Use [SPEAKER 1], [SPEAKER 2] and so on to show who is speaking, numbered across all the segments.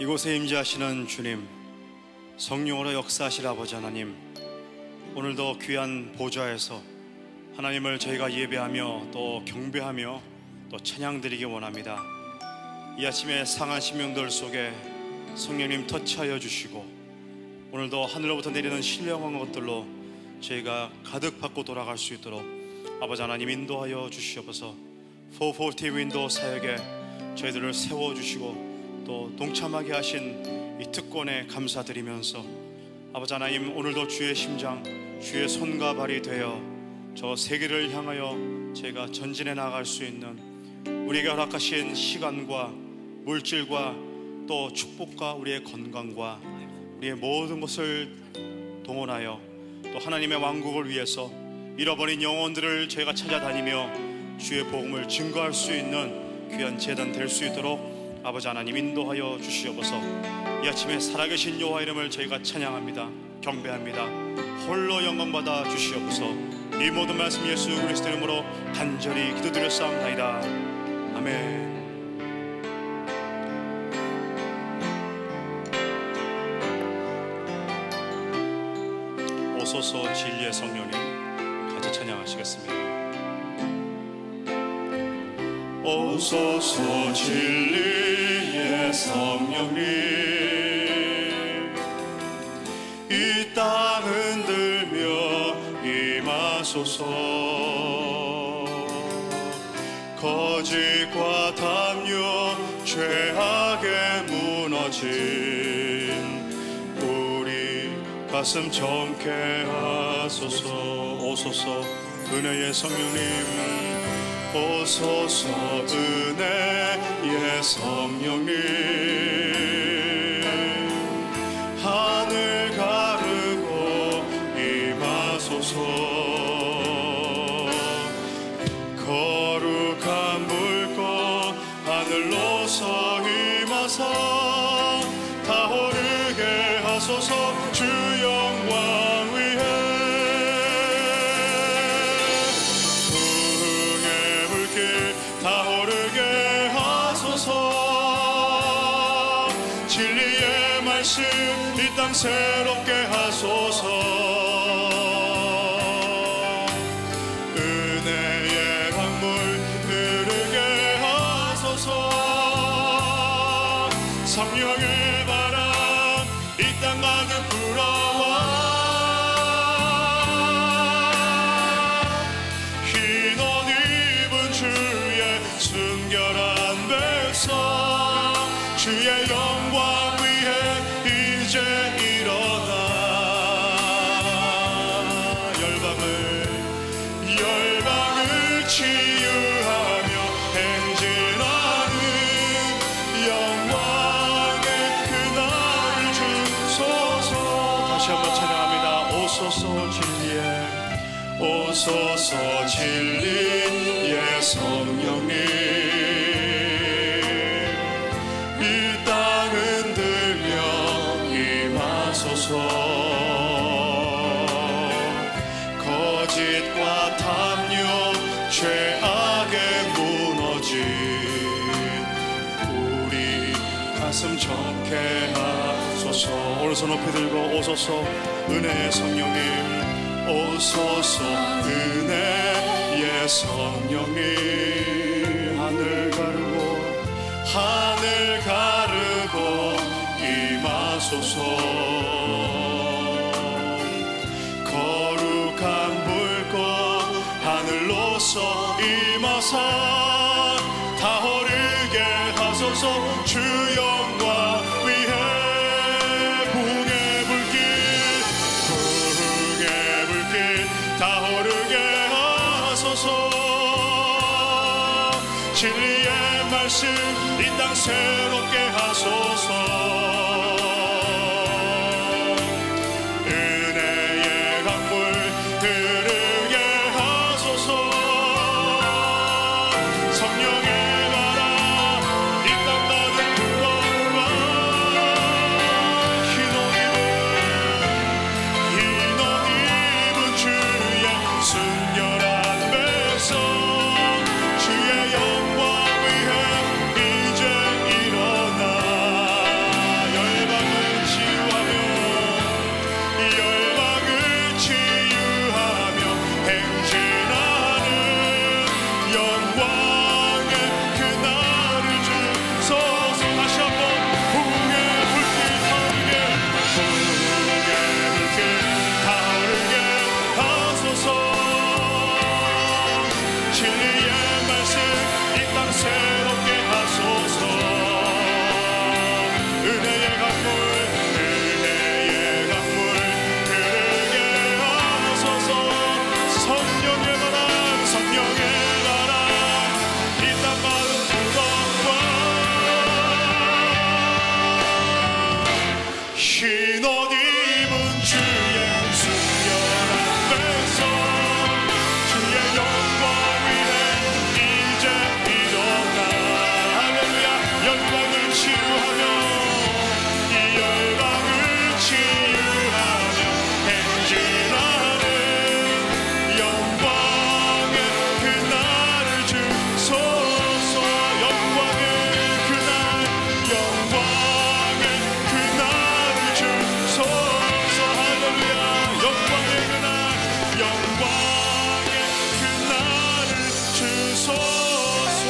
[SPEAKER 1] 이곳에 임재하시는 주님, 성령으로 역사하실 아버지 하나님, 오늘도 귀한 보좌에서 하나님을 저희가 예배하며 또 경배하며 또 찬양드리기 원합니다. 이 아침에 상한 심령들 속에 성령님 터치하여 주시고, 오늘도 하늘로부터 내리는 신령한 것들로 저희가 가득 받고 돌아갈 수 있도록 아버지 하나님 인도하여 주시옵소서. 440 윈도우 사역에 저희들을 세워주시고 또 동참하게 하신 이 특권에 감사드리면서 아버지 하나님, 오늘도 주의 심장, 주의 손과 발이 되어 저 세계를 향하여 저희가 전진해 나갈 수 있는 우리에게 허락하신 시간과 물질과 또 축복과 우리의 건강과 우리의 모든 것을 동원하여 또 하나님의 왕국을 위해서 잃어버린 영혼들을 저희가 찾아다니며 주의 복음을 증거할 수 있는 귀한 제단 될 수 있도록 아버지 하나님 인도하여 주시옵소서. 이 아침에 살아계신 여호와 이름을 저희가 찬양합니다. 경배합니다. 홀로 영광받아 주시옵소서. 이 모든 말씀 예수 그리스도 이름으로 간절히 기도드렸사옵나이다. 아멘. 오소서 진리의 성령님, 같이 찬양하시겠습니다. 오소서 진리의 성령님, 이 땅 흔들며 임하소서. 거짓과 담요 죄악에 무너진 우리 가슴 정케 하소서. 오소서 은혜의 성령님, 오소서 은혜의 성령님, 하늘 가르고 임하소서. 거룩한 물고 하늘로서 임하사 타오르게 하소서. 주 영광 위에 타오르게 하소서. 진리의 말씀 이 땅 새롭게 하소서. 은혜의 강물 흐르게 하소서. 성령의 바람 이 땅 가득 불어와 순결한 백성 주의 영광 위에 이제 일어나 열방을 치유하며 행진하는 영광의 그날을 주소서. 다시 한번 찬양합니다. 오소서 진리의, 오소서 진리의 성령님, 이 땅 흔들며 임하소서. 거짓과 탐욕 죄악에 무너진 우리 가슴 정케 하소서. 오른손 높이 들고 오소서 은혜의 성령님, 오소서 은혜의 성령님, 하늘 가르고 임하소서. 거룩한 불꽃 하늘로서 임하사 타오르게 하소서. 주 영광 위에 부흥의 불길 타오르게 하소서. 진리의 말씀 이 땅 새롭게 하소서. 은혜의 강물 흐르게 하소서. 성령의 바람 이 땅 가득 불어와 흰 옷 입은 주의 순결한 백성 주의 영광 위에 이제 일어나 깨달아 이 땅 마음 무거워 흰 옷 입은 주의 순결한 백성 주의 영광 위에 이제 일어나 할렐루야 영광을 치유하며 이 열방을 치유하며 행진하는 영광의 그날을 주소서 영광의 그날 영광의 그날을 주소서 할렐루야 영광의 그날 영광의 그날을 주소서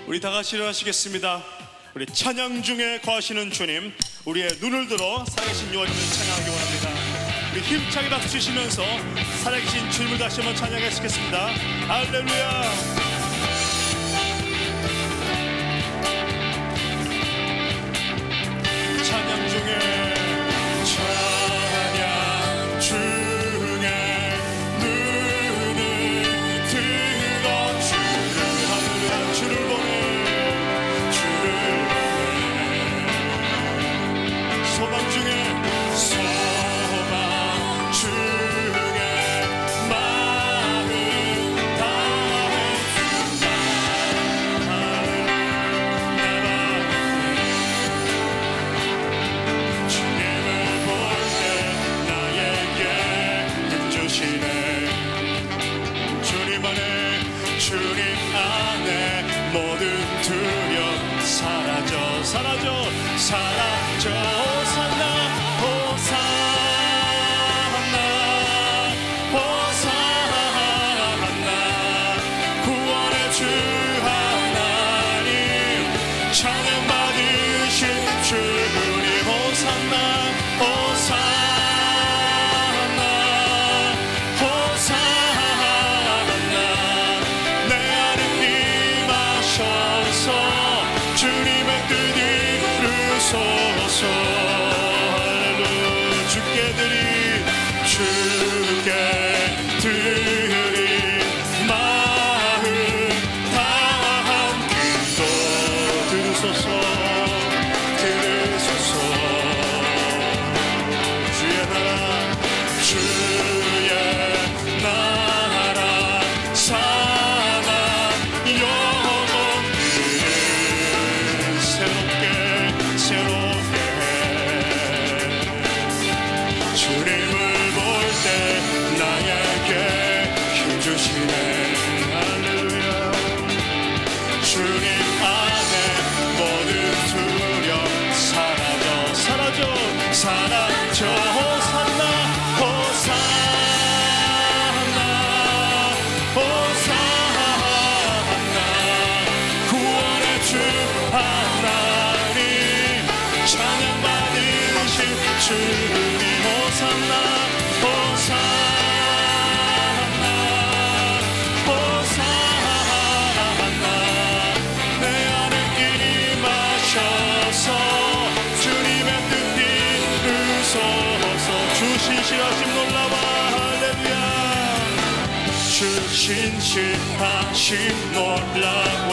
[SPEAKER 1] 우리 다 같이 일어나시겠습니다. 우리 찬양 중에 거하시는 주님 우리의 눈을 들어 살아계신 여호와님을 찬양하기 원합니다. 우리 힘차게 박수 치시면서 살아계신 주님을 다시 한번 찬양하시겠습니다. 할렐루야 찬양 중에 눈을 들어 주를 할렐루야 주를 보내 소망 중에 마음 다해 주님을 볼 때 나에게 힘주시네 주님 안에 모든 두려움 사라져 호산나 구원의 주 하나님 찬양 받으신 주님 호산나 내 안에 임하셔서 주님의 뜻 이루소서 할렐루야 주께 드린 마음 다한 기도 들으소서 주의 나라 사랑 영원히 새롭게 주님을 볼 때 나에게 힘주시네 할렐루야 주님 안에 모든 두려움 사라져 호산나 구원의 주 하나님 찬양 받으신 주님 호산나 내 안에 임하셔서 주님의 뜻 이루소서 주신 신실하심 놀라와 할렐루야 주신 신실하심 놀라와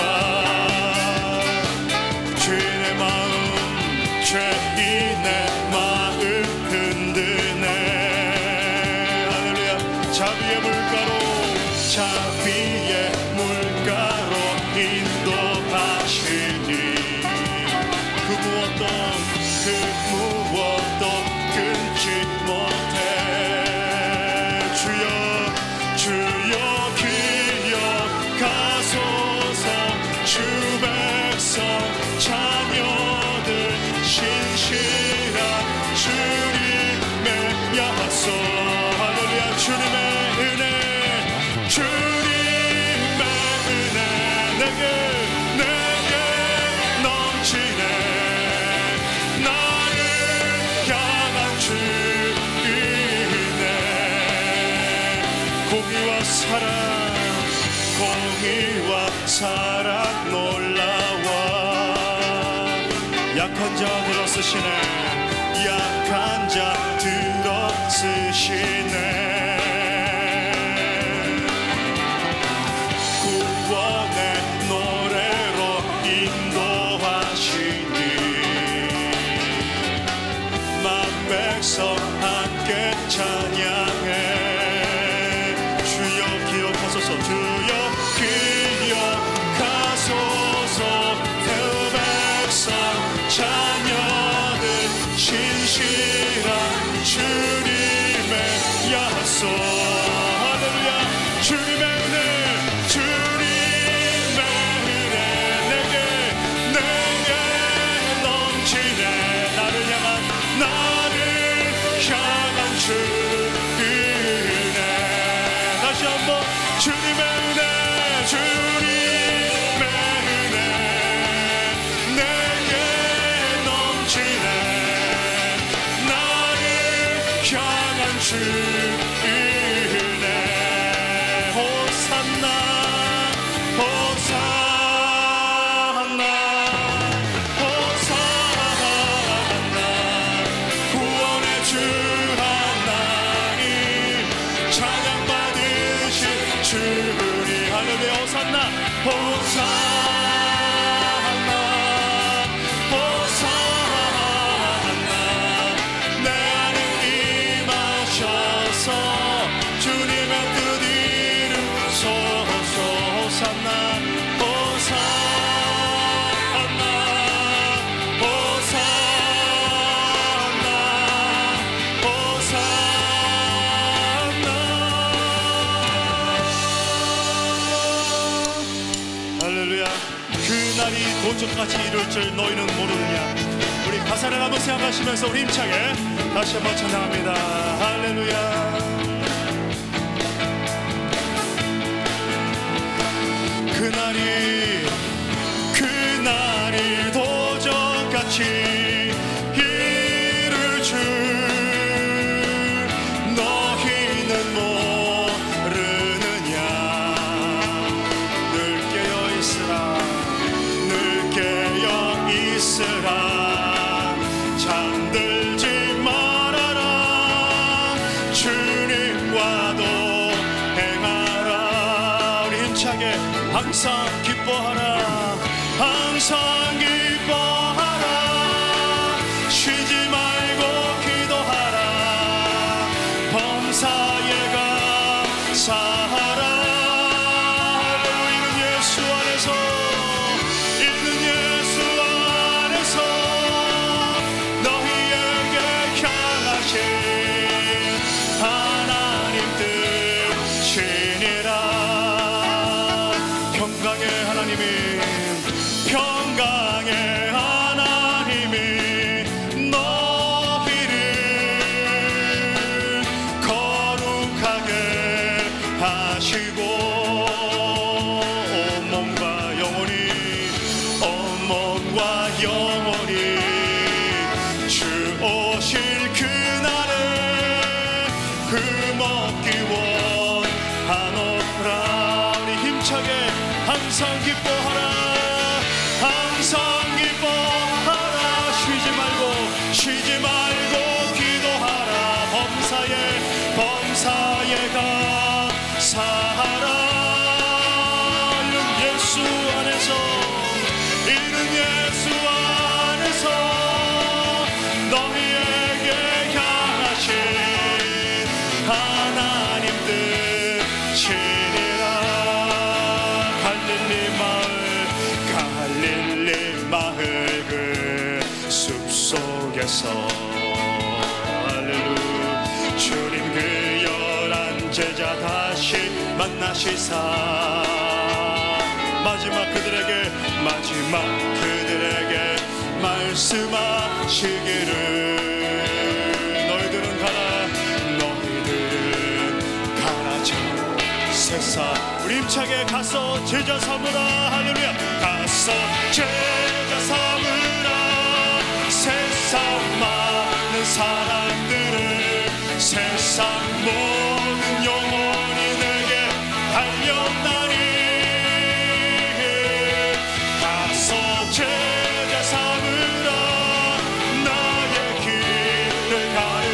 [SPEAKER 1] 죄인의 마음 흔드네 할렐루야 자비의 물가로 인도하시니 그 무엇도 끊지 못해 주여 기억하소서 주 백성 자녀들 신실한 주님의 약속 할렐루야 주님의 은혜 내게 넘치네 나를 향한 주인의 공의와 사랑 놀라와 약한 자 들어쓰시네 약한 자 들어 쓰시네. 구원의 노래로 인도하시니 만 백성 함께 찬양해. 주여 기억하소서, 주여 기억하소서. 그 백성 자녀들 진실한 주님의 약속. 할렐루야. 주님의 은혜, 주님의 은혜 내게 넘치네. 나를 향한 주 은혜. 다시 한번 주님의 은혜, 주님의 은혜 내게 넘치네. 나를 향한 주 은혜. 호산나 호산나 호산나. 구원의 주 하나님 찬양받으신 주님. 할렐루야. 호산나 호산나 호산나. 내 안에 임하셔서 주님의 뜻 이루소서. 호산나 호산나 호산나 호산나. 할렐루야. 그날이 도적같이 이룰 줄 너희는 모르느냐. 우리 가사를 한번 생각하시면서 우리 힘차게 다시 한번 찬양합니다. 할렐루야. 그날이 도적같이 이룰 줄 너희는 모르느냐. 늘 깨어 있으라, 늘 깨어 있으라. 잠들지 말아라. 주님과도 행하라. 우리 힘차게 항상 기뻐하라, 항상 기뻐하라. 쉬지 말고 기도하라. 범사에 감사하라. 이는 예수 안에서, 이는 예수 안에서 너희에게 향하신 하나님 뜻이니라. 평강의 하나님이, 평강의 하나님이 너희를 거룩하게 하시고 온몸과 영혼이, 온몸과 영혼이 주 오실 그날에 흠없기 원하노라. 우리 힘차게 항상 기뻐하라, 항상 기뻐하라. 쉬지 말고 기도하라. 범사에 감사하라. 이는 예수 안에서, 이는 예수 안에서 너희에게 향하신 하나님 뜻이니라. 갈릴리 마을 그 숲속에서 할렐루야. 주님 그 11 제자 다시 만나시사 마지막 그들에게 말씀하시기를 너희들은 가라 저 세상. 우리 힘차게 가서 제자 삼으라. 할렐루야. 가서 제자 삼으라. 세상 많은 사람들을, 세상 모든 영혼이 내게 달려나니 가서 제자 삼으라. 나의 길을 가려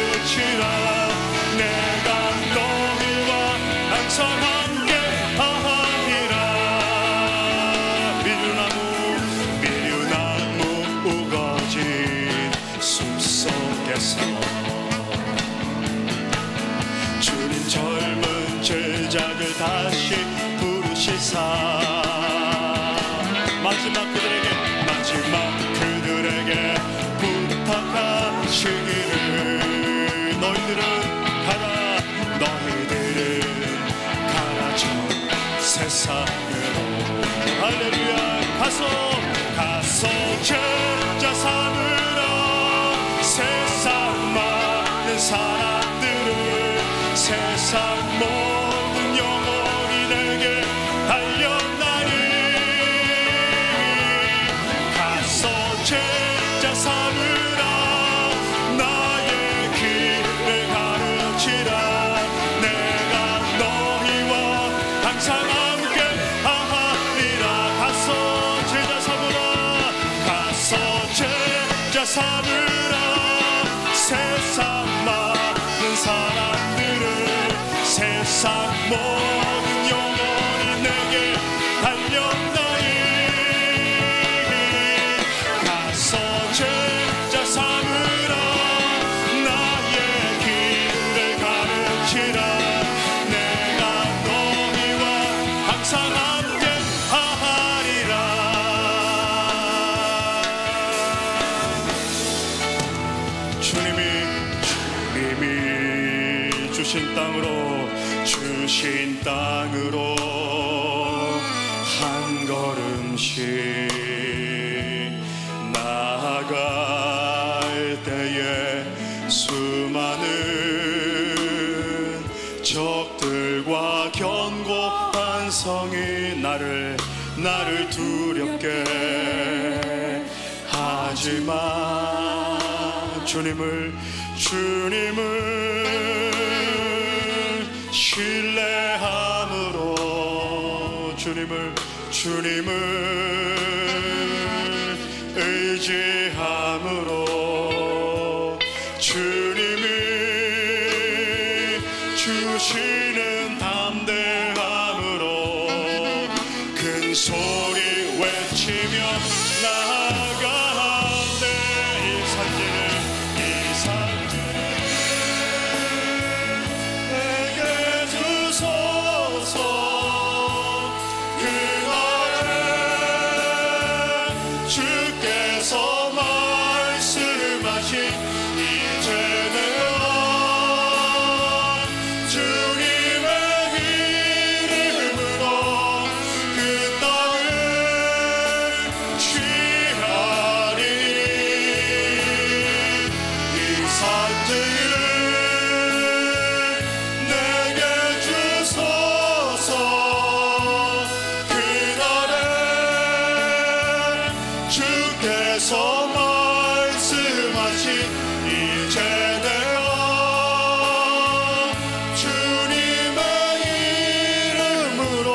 [SPEAKER 1] 젊은 제자들 다시 부르시사 마지막 그들에게 부탁하시기를 너희들은 가라 저 세상으로 할렐루야 가서 제자 삼으라 세상 많은 사람들을 세상 모든 영혼이 내게 달려나니 가서 제자 삼으라 나의 길을 가르치라 내가 너희와 항상 함께 하리라 가서 제자 삼으라 세상 많은 사람들을 세상 모든 영혼이 내게 달려나니 가서 제자 삼으라 나의 길을 가르치라 내가 너희와 항상 함께 하리라 주님이 주신 땅으로 한 걸음씩 나아갈 때에 수많은 적들과 견고한 성이 나를 두렵게 하지만 주님을 신뢰함으로 주님을 의지함으로 주님이 주시는 담대함으로 큰 소리 외치며 나아가는데 이 산지는 주께서 말씀하신 이제 내가 주님의 이름으로 그 땅을 취하리 이 산지를 내게 주소서 주께서 말씀하신 이제 내가 주님의 이름으로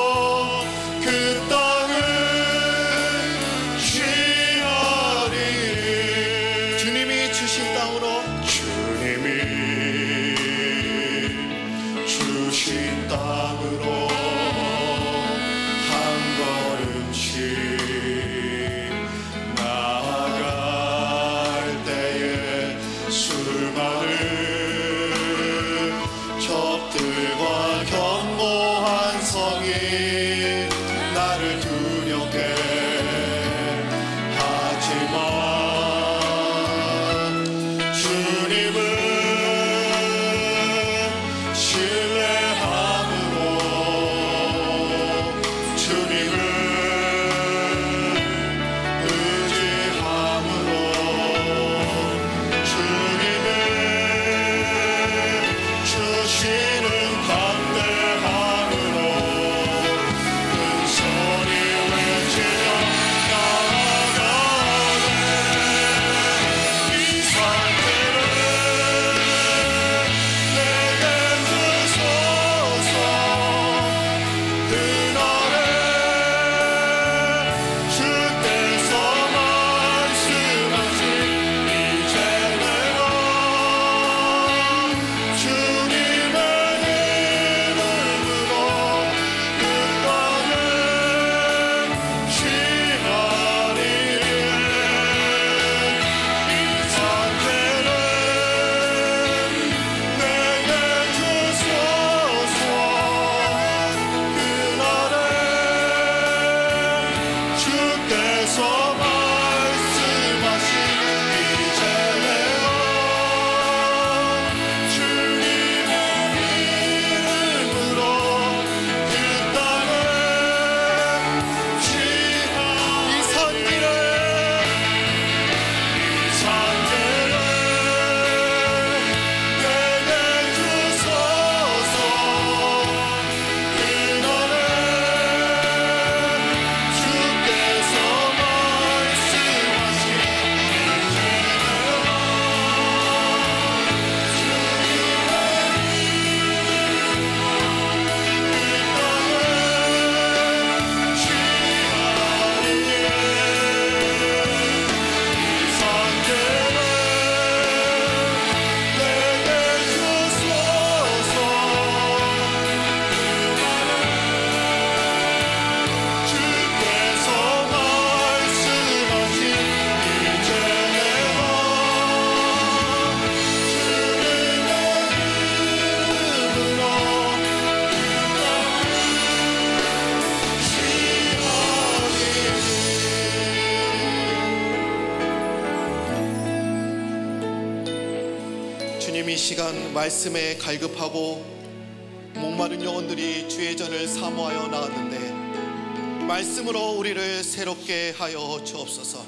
[SPEAKER 1] 그 땅을 취하리 주님이 주신 땅으로 한 걸음씩 수많은 적들과 견고한 성이 나를 두렵게 하지만 주님을 신뢰함으로
[SPEAKER 2] 시간 말씀에 갈급하고 목마른 영혼들이 주의 전을 사모하여 나왔는데 말씀으로 우리를 새롭게 하여 주옵소서.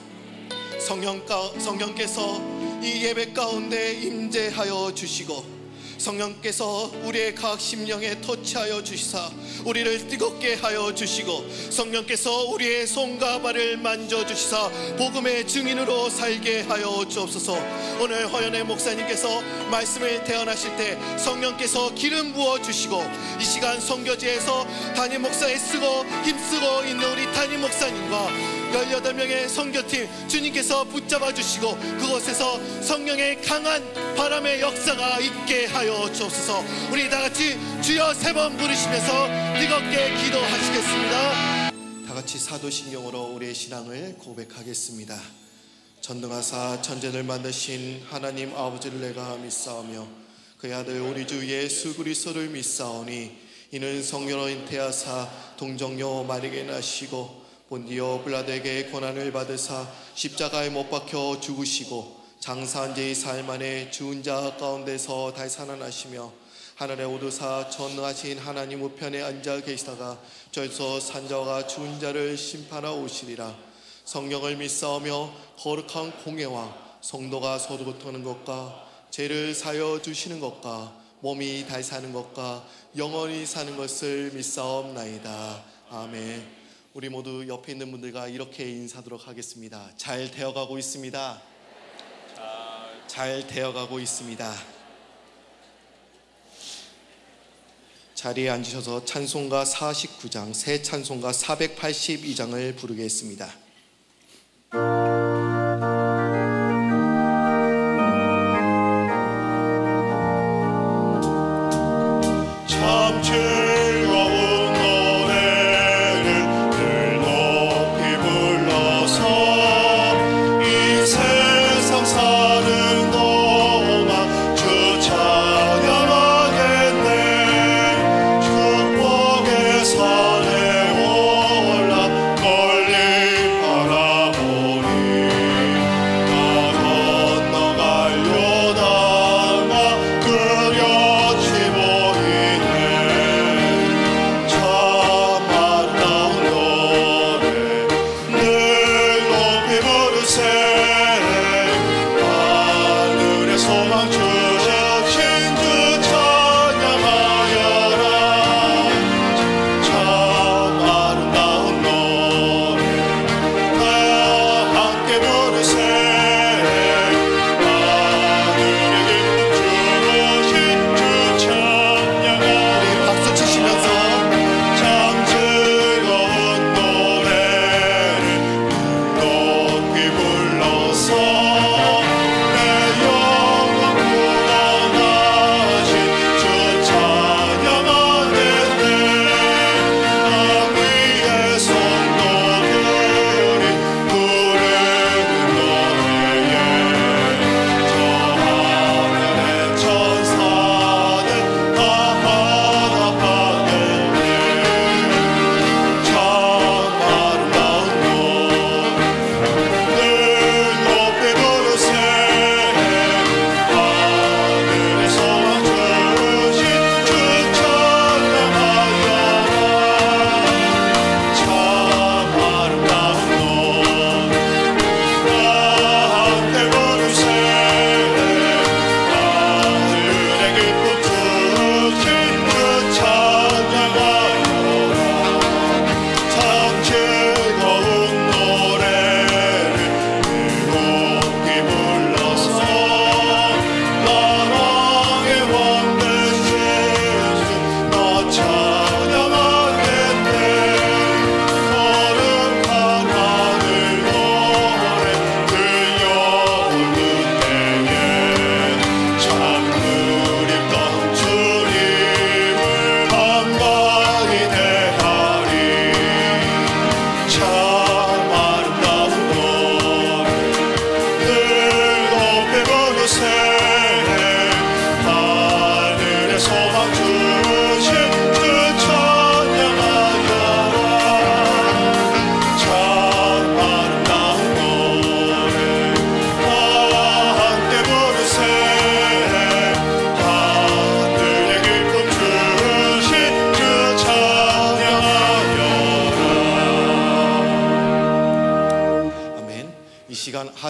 [SPEAKER 2] 성령께서 이 예배 가운데 임재하여 주시고 성령께서 우리의 각 심령에 터치하여 주시사 우리를 뜨겁게 하여 주시고 성령께서 우리의 손과 발을 만져주시사 복음의 증인으로 살게 하여 주옵소서. 오늘 허연의 목사님께서 말씀을 대언하실 때 성령께서 기름 부어주시고 이 시간 선교지에서 담임 목사에 쓰고 힘쓰고 있는 우리 담임 목사님과 18명의 선교팀 주님께서 붙잡아 주시고 그곳에서 성령의 강한 바람의 역사가 있게 하여 주옵소서. 우리 다같이 주여 3번 부르시면서 뜨겁게 기도하시겠습니다. 다같이 사도신경으로 우리의 신앙을 고백하겠습니다. 전능하사 천재를 만드신 하나님 아버지를 내가 믿사오며 그의 아들 우리 주 예수 그리스도를 믿사오니 이는 성령으로 잉태하사 동정녀 마리아에게 나시고 본디오 빌라도에게 고난을 받으사 십자가에 못 박혀 죽으시고 장사한 지 4일 만에 죽은 자 가운데서 다시 살아나시며 하늘에 오르사 전능하신 하나님 우편에 앉아 계시다가 저에서 산자와 죽은 자를 심판하러 오시리라. 성령을 믿사오며 거룩한 공예와 성도가 서두르는 것과 죄를 사여 주시는 것과 몸이 다시 사는 것과 영원히 사는 것을 믿사옵나이다. 아멘. 우리 모두 옆에 있는 분들과 이렇게 인사하도록 하겠습니다. 잘 되어가고 있습니다. 잘 되어가고 있습니다. 자리에 앉으셔서 찬송가 49장, 새 찬송가 482장을 부르겠습니다. 참 즐거운 노래를 늘 높이 불러서 이 세상 사는 동안 주 찬양하겠네. 축복의 산에 올라 멀리 바라보니 나 건너가려다가 그려지 보이네.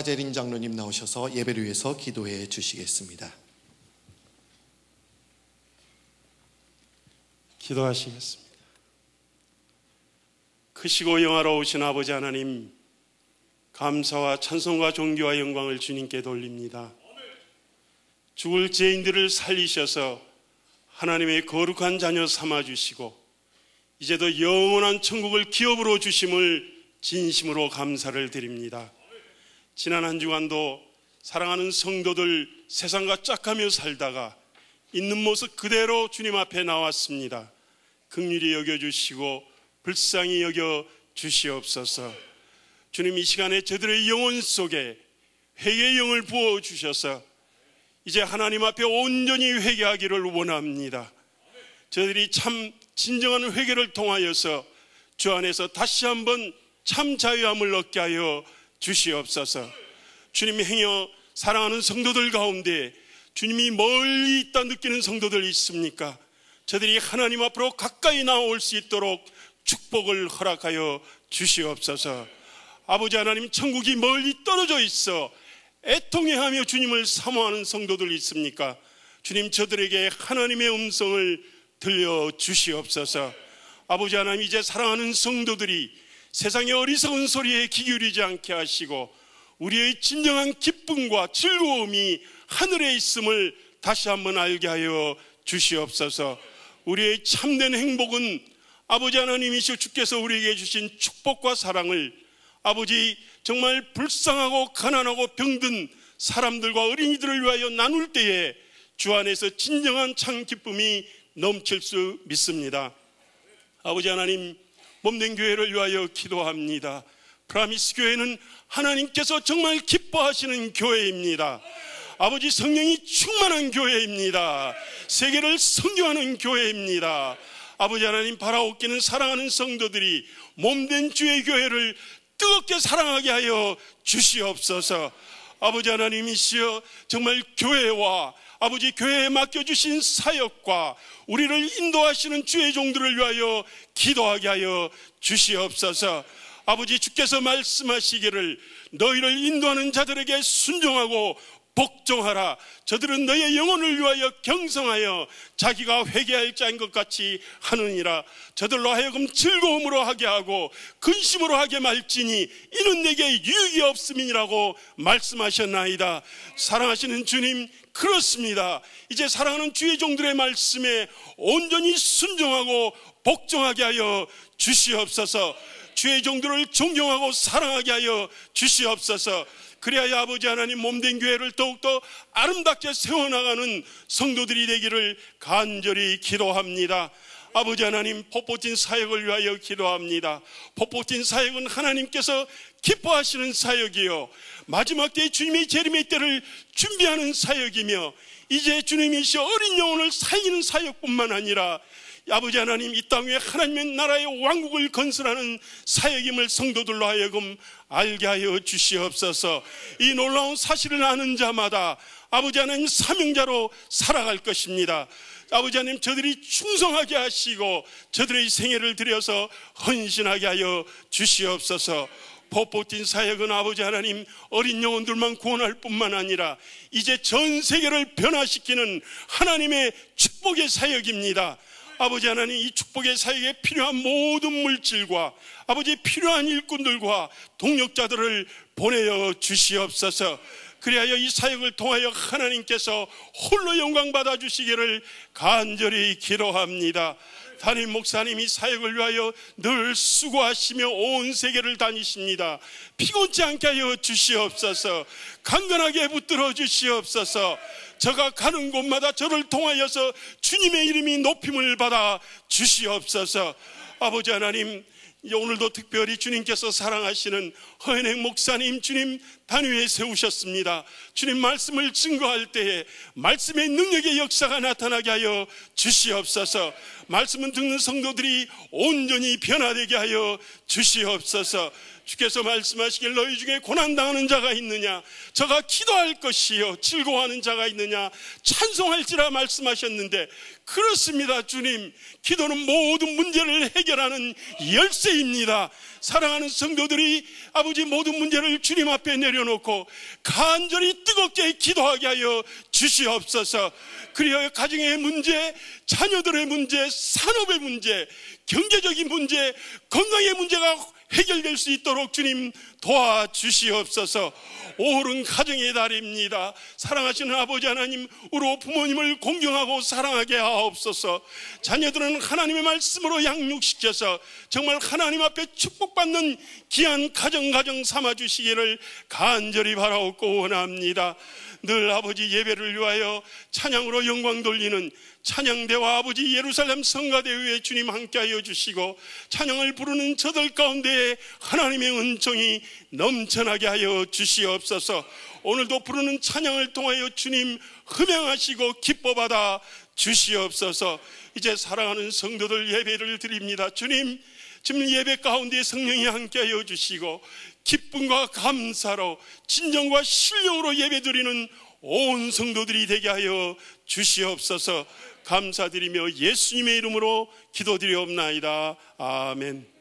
[SPEAKER 2] 하재린 장로님 나오셔서 예배를 위해서 기도해 주시겠습니다.
[SPEAKER 3] 기도하시겠습니다. 크시고 영화로우신 아버지 하나님, 감사와 찬송과 존귀와 영광을 주님께 돌립니다. 죽을 죄인들을 살리셔서 하나님의 거룩한 자녀 삼아주시고 이제도 영원한 천국을 기업으로 주심을 진심으로 감사를 드립니다. 지난 한 주간도 사랑하는 성도들 세상과 짝하며 살다가 있는 모습 그대로 주님 앞에 나왔습니다. 긍휼히 여겨주시고 불쌍히 여겨주시옵소서. 주님, 이 시간에 저들의 영혼 속에 회개의 영을 부어주셔서 이제 하나님 앞에 온전히 회개하기를 원합니다. 저들이 참 진정한 회개를 통하여서 주 안에서 다시 한번 참 자유함을 얻게 하여 주시옵소서. 주님이 행여 사랑하는 성도들 가운데 주님이 멀리 있다 느끼는 성도들 있습니까? 저들이 하나님 앞으로 가까이 나올 수 있도록 축복을 허락하여 주시옵소서. 아버지 하나님, 천국이 멀리 떨어져 있어 애통해하며 주님을 사모하는 성도들 있습니까? 주님, 저들에게 하나님의 음성을 들려주시옵소서. 아버지 하나님, 이제 사랑하는 성도들이 세상의 어리석은 소리에 귀 기울이지 않게 하시고 우리의 진정한 기쁨과 즐거움이 하늘에 있음을 다시 한번 알게 하여 주시옵소서. 우리의 참된 행복은 아버지 하나님이시여 주께서 우리에게 주신 축복과 사랑을 아버지 정말 불쌍하고 가난하고 병든 사람들과 어린이들을 위하여 나눌 때에 주 안에서 진정한 참 기쁨이 넘칠 수 믿습니다. 아버지 하나님, 몸된 교회를 위하여 기도합니다. 프라미스 교회는 하나님께서 정말 기뻐하시는 교회입니다. 아버지, 성령이 충만한 교회입니다. 세계를 선교하는 교회입니다. 아버지 하나님, 바라옵기는 사랑하는 성도들이 몸된 주의 교회를 뜨겁게 사랑하게 하여 주시옵소서. 아버지 하나님이시여, 정말 교회와 아버지 교회에 맡겨주신 사역과 우리를 인도하시는 주의 종들을 위하여 기도하게 하여 주시옵소서. 아버지, 주께서 말씀하시기를 너희를 인도하는 자들에게 순종하고 복종하라. 저들은 너의 영혼을 위하여 경성하여 자기가 회개할 자인 것 같이 하느니라. 저들로 하여금 즐거움으로 하게 하고 근심으로 하게 말지니 이는 내게 유익이 없음이라고 말씀하셨나이다. 사랑하시는 주님, 그렇습니다. 이제 사랑하는 주의 종들의 말씀에 온전히 순종하고 복종하게 하여 주시옵소서. 주의 종들을 존경하고 사랑하게 하여 주시옵소서. 그래야 아버지 하나님, 몸된 교회를 더욱더 아름답게 세워나가는 성도들이 되기를 간절히 기도합니다. 아버지 하나님, 폭포팀 사역을 위하여 기도합니다. 폭포팀 사역은 하나님께서 기뻐하시는 사역이요, 마지막 때에 주님의 재림의 때를 준비하는 사역이며 이제 주님이시여 어린 영혼을 살리는 사역뿐만 아니라 아버지 하나님, 이 땅 위에 하나님의 나라의 왕국을 건설하는 사역임을 성도들로 하여금 알게 하여 주시옵소서. 이 놀라운 사실을 아는 자마다 아버지 하나님 사명자로 살아갈 것입니다. 아버지 하나님, 저들이 충성하게 하시고 저들의 생애를 들여서 헌신하게 하여 주시옵소서. 폭포팀 사역은 아버지 하나님 어린 영혼들만 구원할 뿐만 아니라 이제 전 세계를 변화시키는 하나님의 축복의 사역입니다. 아버지 하나님, 이 축복의 사역에 필요한 모든 물질과 아버지 필요한 일꾼들과 동력자들을 보내어 주시옵소서. 그리하여 이 사역을 통하여 하나님께서 홀로 영광 받아 주시기를 간절히 기도합니다. 담임 목사님이 사역을 위하여 늘 수고하시며 온 세계를 다니십니다. 피곤치 않게 하여 주시옵소서. 강건하게 붙들어 주시옵소서. 저가 가는 곳마다 저를 통하여서 주님의 이름이 높임을 받아 주시옵소서. 아버지 하나님, 오늘도 특별히 주님께서 사랑하시는 허은행 목사님 주님 단위에 세우셨습니다. 주님 말씀을 증거할 때에 말씀의 능력의 역사가 나타나게 하여 주시옵소서. 말씀을 듣는 성도들이 온전히 변화되게 하여 주시옵소서. 주께서 말씀하시길 너희 중에 고난당하는 자가 있느냐, 저가 기도할 것이요 즐거워하는 자가 있느냐, 찬송할지라 말씀하셨는데, 그렇습니다. 주님, 기도는 모든 문제를 해결하는 열쇠입니다. 사랑하는 성도들이 아버지 모든 문제를 주님 앞에 내려놓고 간절히 뜨겁게 기도하게 하여 주시옵소서. 그리하여 가정의 문제, 자녀들의 문제, 산업의 문제, 경제적인 문제, 건강의 문제가 해결될 수 있도록 주님 도와주시옵소서. 5월은 가정의 달입니다. 사랑하시는 아버지 하나님, 우리 부모님을 공경하고 사랑하게 하옵소서. 자녀들은 하나님의 말씀으로 양육시켜서 정말 하나님 앞에 축복받는 귀한 가정 삼아주시기를 간절히 바라옵고 원합니다. 늘 아버지 예배를 위하여 찬양으로 영광 돌리는 찬양대와 아버지 예루살렘 성가대회에 주님 함께하여 주시고, 찬양을 부르는 저들 가운데에 하나님의 은총이 넘쳐나게 하여 주시옵소서. 오늘도 부르는 찬양을 통하여 주님 흠양하시고 기뻐받아 주시옵소서. 이제 사랑하는 성도들 예배를 드립니다. 주님, 지금 예배 가운데 성령이 함께하여 주시고 기쁨과 감사로 진정과 신령으로 예배드리는 온 성도들이 되게 하여 주시옵소서. 감사드리며 예수님의 이름으로 기도드리옵나이다. 아멘.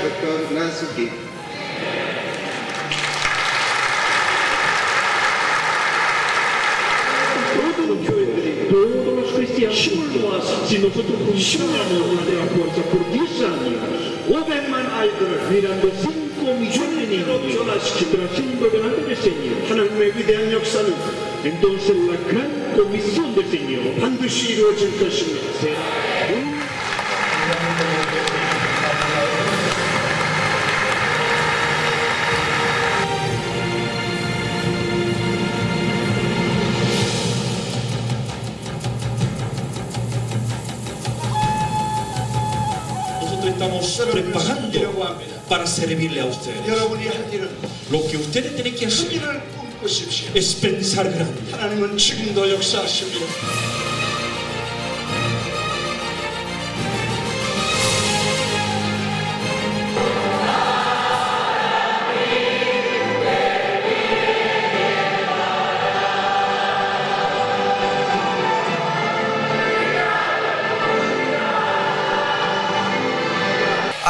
[SPEAKER 4] Dr. Nasuki.
[SPEAKER 5] Todos los 교회들이, todos los cristianos 힘을 모아서 si nosotros funcionamos desde la fuerza por 10 años 500만 아이들을 mirando 5 millones de niños trayendo delante del Señor 하나님의 위대한 역사는 entonces la gran comisión del Señor 반드시 이루어질 것입니다.
[SPEAKER 6] Estamos preparando para servirle a ustedes. Lo que ustedes tienen que hacer es pensar grande.
[SPEAKER 2] 하나님은 지금도 역사하십니다.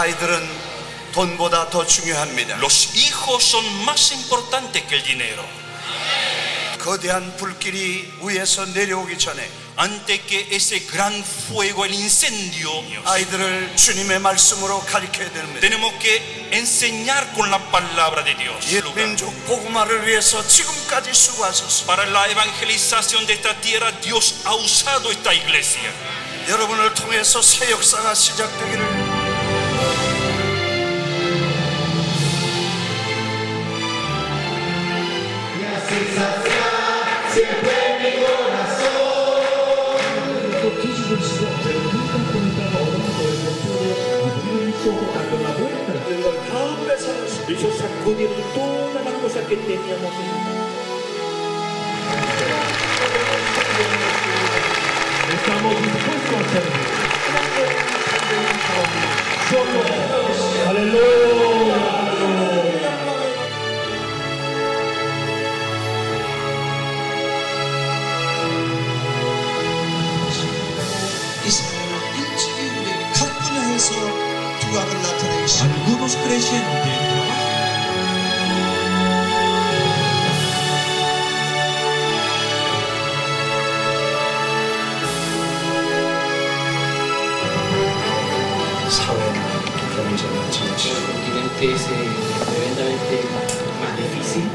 [SPEAKER 2] 아이들은 돈보다 더 중요합니다.
[SPEAKER 7] Los hijos son más importantes que el dinero.
[SPEAKER 2] 거대한 불길이 위에서 내려오기 전에
[SPEAKER 7] Antes que ese gran fuego, el incendio,
[SPEAKER 2] 아이들을 주님의 말씀으로 가르쳐야 됩니다.
[SPEAKER 7] tenemos que enseñar con la palabra de Dios.
[SPEAKER 2] 이 민족 복음화를 위해서 지금까지 수고하셨습니다.
[SPEAKER 7] Para la evangelización de esta tierra, Dios ha usado esta iglesia.
[SPEAKER 2] 여러분을 통해서 새 역사가 시작되기를
[SPEAKER 5] Hizo sacudir todas las cosas que teníamos estamos dispuestos a servir. Solo aleluya.
[SPEAKER 6] Algunos creyentes
[SPEAKER 8] El continente es tremendamente más difícil.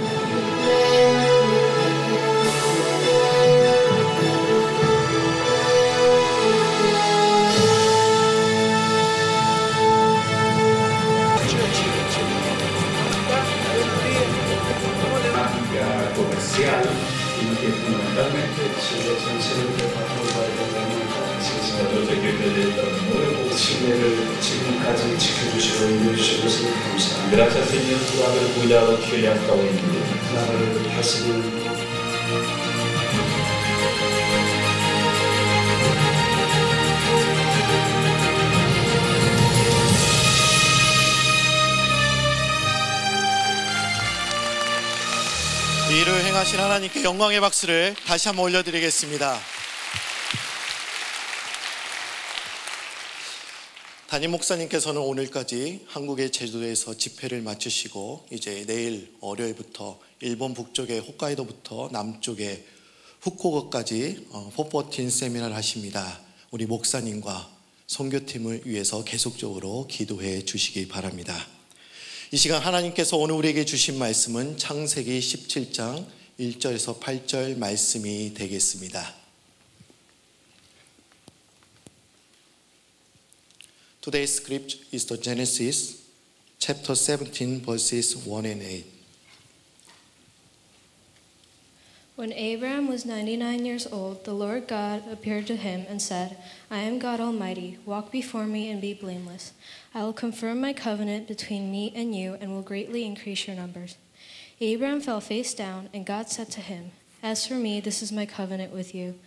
[SPEAKER 4] comercial y que fundamentalmente Chile 전체를 바탕으로 Chile를 지금까지 지켜주시고 인도해주신 것을 감사합니다.
[SPEAKER 9] Gracias Señor por haber cuidado de Chile hasta hoy en día.
[SPEAKER 4] 나라를 다스리는
[SPEAKER 2] 이 일을 행하신 하나님께 영광의 박수를 다시 한번 올려드리겠습니다. 담임 목사님께서는 오늘까지 한국의 제주도에서 집회를 마치시고 이제 내일 월요일부터 일본 북쪽의 홋카이도부터 남쪽의 후쿠오카까지 포포틴 세미나를 하십니다. 우리 목사님과 선교팀을 위해서 계속적으로 기도해 주시기 바랍니다. 이 시간 하나님께서 오늘 우리에게 주신 말씀은 창세기 17장 1절에서 8절 말씀이 되겠습니다. Today's script is the Genesis chapter 17 verses 1 and 8.
[SPEAKER 10] When Abraham was 99 years old, the Lord God appeared to him and said, I am God Almighty. Walk before me and be blameless. I will confirm my covenant between me and you and will greatly increase your numbers. Abraham fell face down, and God said to him, As for me, this is my covenant with you.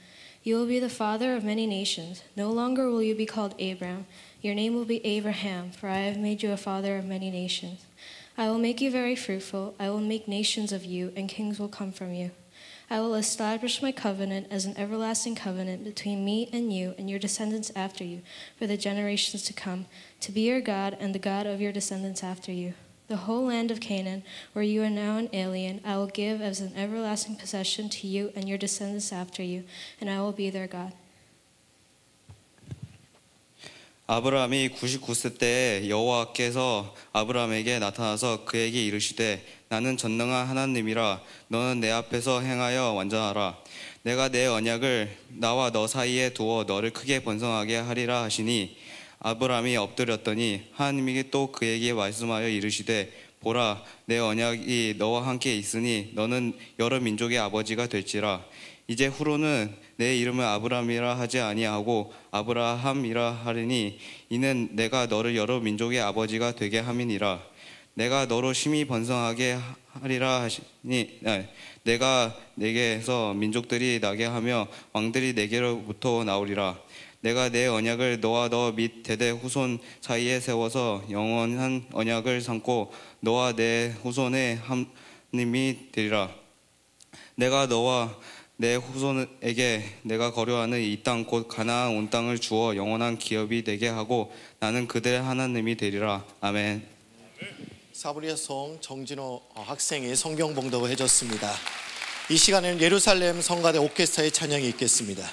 [SPEAKER 10] You will be the father of many nations. No longer will you be called Abram. Your name will be Abraham, for I have made you a father of many nations. I will make you very fruitful. I will make nations of you, and kings will come from you. I will establish my covenant as an everlasting covenant between me and you and your descendants after you for the generations to come, to be your God and the God of your descendants after you. The whole land of Canaan, where you are now an alien, I will give as an everlasting possession to you and your descendants after you, and I will be their God.
[SPEAKER 11] 아브라함이 99세 때에 여호와께서 아브라함에게 나타나서 그에게 이르시되 나는 전능한 하나님이라 너는 내 앞에서 행하여 완전하라. 내가 내 언약을 나와 너 사이에 두어 너를 크게 번성하게 하리라 하시니 아브라함이 엎드렸더니 하나님이 또 그에게 말씀하여 이르시되 보라 내 언약이 너와 함께 있으니 너는 여러 민족의 아버지가 될지라. 이제 후로는 내 이름을 아브라함이라 하지 아니하고 아브라함이라 하리니 이는 내가 너를 여러 민족의 아버지가 되게 함이니라. 내가 너로 심히 번성하게 하리라 하시니 내가 내게서 민족들이 나게 하며 왕들이 내게로부터 나오리라. 내가 내 언약을 너와 너 및 대대 후손 사이에 세워서 영원한 언약을 삼고 너와 내 후손의 하나님이 되리라. 내가 너와 내 후손에게 내가 거류하는 이 땅 곧 가나안 온 땅을 주어 영원한 기업이 되게 하고 나는 그들의 하나님이 되리라. 아멘.
[SPEAKER 2] 사부리아 성 정진호 학생이 성경 봉독을 해줬습니다. 이 시간에는 예루살렘 성가대 오케스트라의 찬양이 있겠습니다.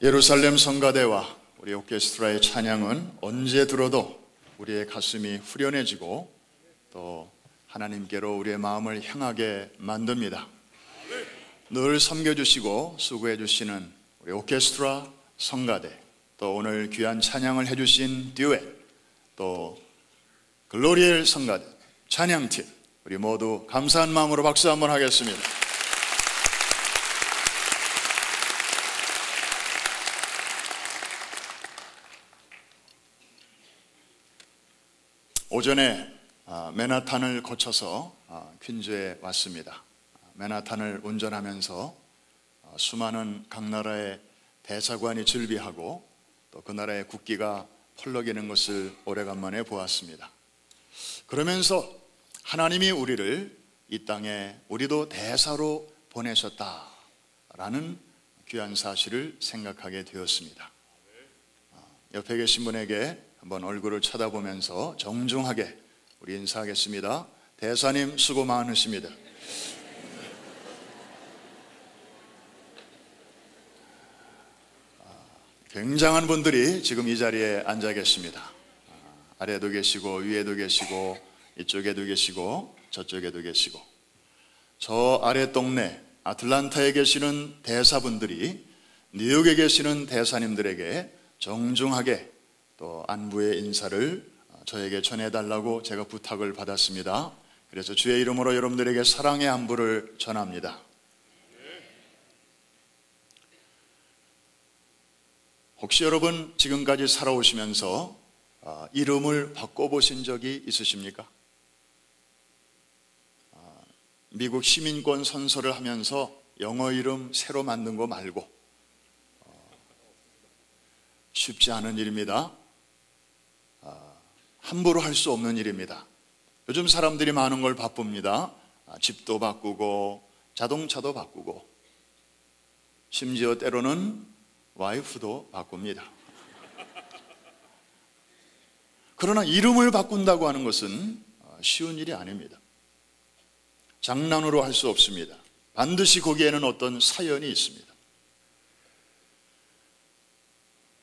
[SPEAKER 12] 예루살렘 성가대와 우리 오케스트라의 찬양은 언제 들어도 우리의 가슴이 후련해지고 또 하나님께로 우리의 마음을 향하게 만듭니다. 늘 섬겨주시고 수고해주시는 우리 오케스트라 성가대, 또 오늘 귀한 찬양을 해주신 듀엣, 또 글로리엘 성가대 찬양팀, 우리 모두 감사한 마음으로 박수 한번 하겠습니다. 오전에 맨하탄을 거쳐서 퀸즈에 왔습니다. 맨하탄을 운전하면서 수많은 각 나라의 대사관이 즐비하고 또 그 나라의 국기가 펄럭이는 것을 오래간만에 보았습니다. 그러면서 하나님이 우리를 이 땅에 우리도 대사로 보내셨다라는 귀한 사실을 생각하게 되었습니다. 옆에 계신 분에게 한번 얼굴을 쳐다보면서 정중하게 우리 인사하겠습니다. 대사님 수고 많으십니다. 굉장한 분들이 지금 이 자리에 앉아 계십니다. 아래도 계시고 위에도 계시고 이쪽에도 계시고 저쪽에도 계시고, 저 아래 동네 아틀란타에 계시는 대사분들이 뉴욕에 계시는 대사님들에게 정중하게 또 안부의 인사를 저에게 전해달라고 제가 부탁을 받았습니다. 그래서 주의 이름으로 여러분들에게 사랑의 안부를 전합니다. 혹시 여러분 지금까지 살아오시면서 이름을 바꿔보신 적이 있으십니까? 미국 시민권 선서를 하면서 영어 이름 새로 만든 거 말고 쉽지 않은 일입니다. 함부로 할 수 없는 일입니다. 요즘 사람들이 많은 걸 바쁩니다. 집도 바꾸고 자동차도 바꾸고 심지어 때로는 와이프도 바꿉니다. 그러나 이름을 바꾼다고 하는 것은 쉬운 일이 아닙니다. 장난으로 할 수 없습니다. 반드시 거기에는 어떤 사연이 있습니다.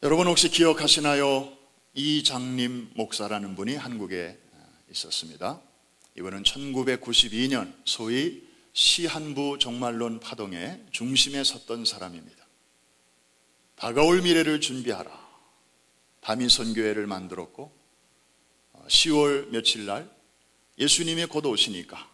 [SPEAKER 12] 여러분 혹시 기억하시나요? 이장림 목사라는 분이 한국에 있었습니다. 이분은 1992년 소위 시한부 종말론 파동의 중심에 섰던 사람입니다. 다가올 미래를 준비하라, 다미선교회를 만들었고 10월 며칠 날 예수님이 곧 오시니까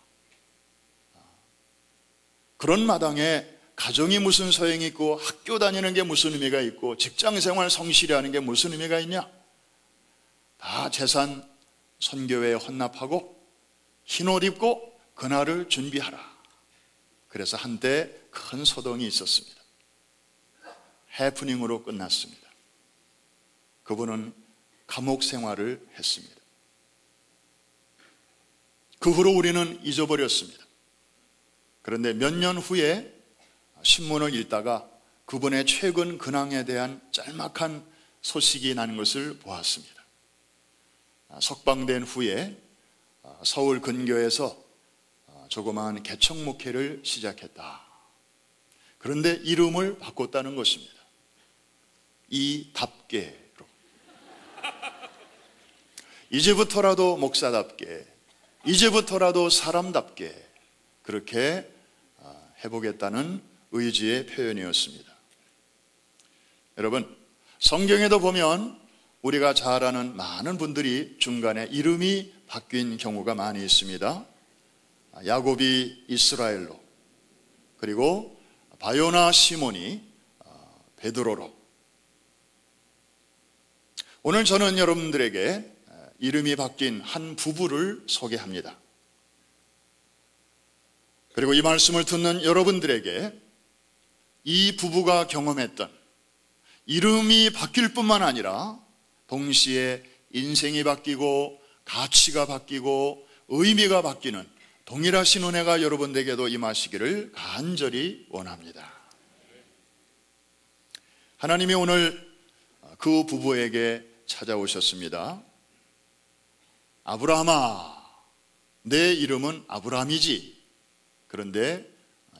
[SPEAKER 12] 그런 마당에 가정이 무슨 소용이 있고 학교 다니는 게 무슨 의미가 있고 직장생활 성실히 하는 게 무슨 의미가 있냐, 다 재산 선교회에 헌납하고 흰옷 입고 그날을 준비하라. 그래서 한때 큰 소동이 있었습니다. 해프닝으로 끝났습니다. 그분은 감옥 생활을 했습니다. 그 후로 우리는 잊어버렸습니다. 그런데 몇 년 후에 신문을 읽다가 그분의 최근 근황에 대한 짤막한 소식이 나는 것을 보았습니다. 석방된 후에 서울 근교에서 조그마한 개척 목회를 시작했다. 그런데 이름을 바꿨다는 것입니다. 이답게로. 이제부터라도 목사답게, 이제부터라도 사람답게 그렇게 해보겠다는 의지의 표현이었습니다. 여러분, 성경에도 보면 우리가 잘 아는 많은 분들이 중간에 이름이 바뀐 경우가 많이 있습니다. 야곱이 이스라엘로, 그리고 바요나 시몬이 베드로로. 오늘 저는 여러분들에게 이름이 바뀐 한 부부를 소개합니다. 그리고 이 말씀을 듣는 여러분들에게 이 부부가 경험했던 이름이 바뀔 뿐만 아니라 동시에 인생이 바뀌고 가치가 바뀌고 의미가 바뀌는 동일하신 은혜가 여러분들에게도 임하시기를 간절히 원합니다. 하나님이 오늘 그 부부에게 찾아오셨습니다. 아브라함아, 내 이름은 아브라함이지. 그런데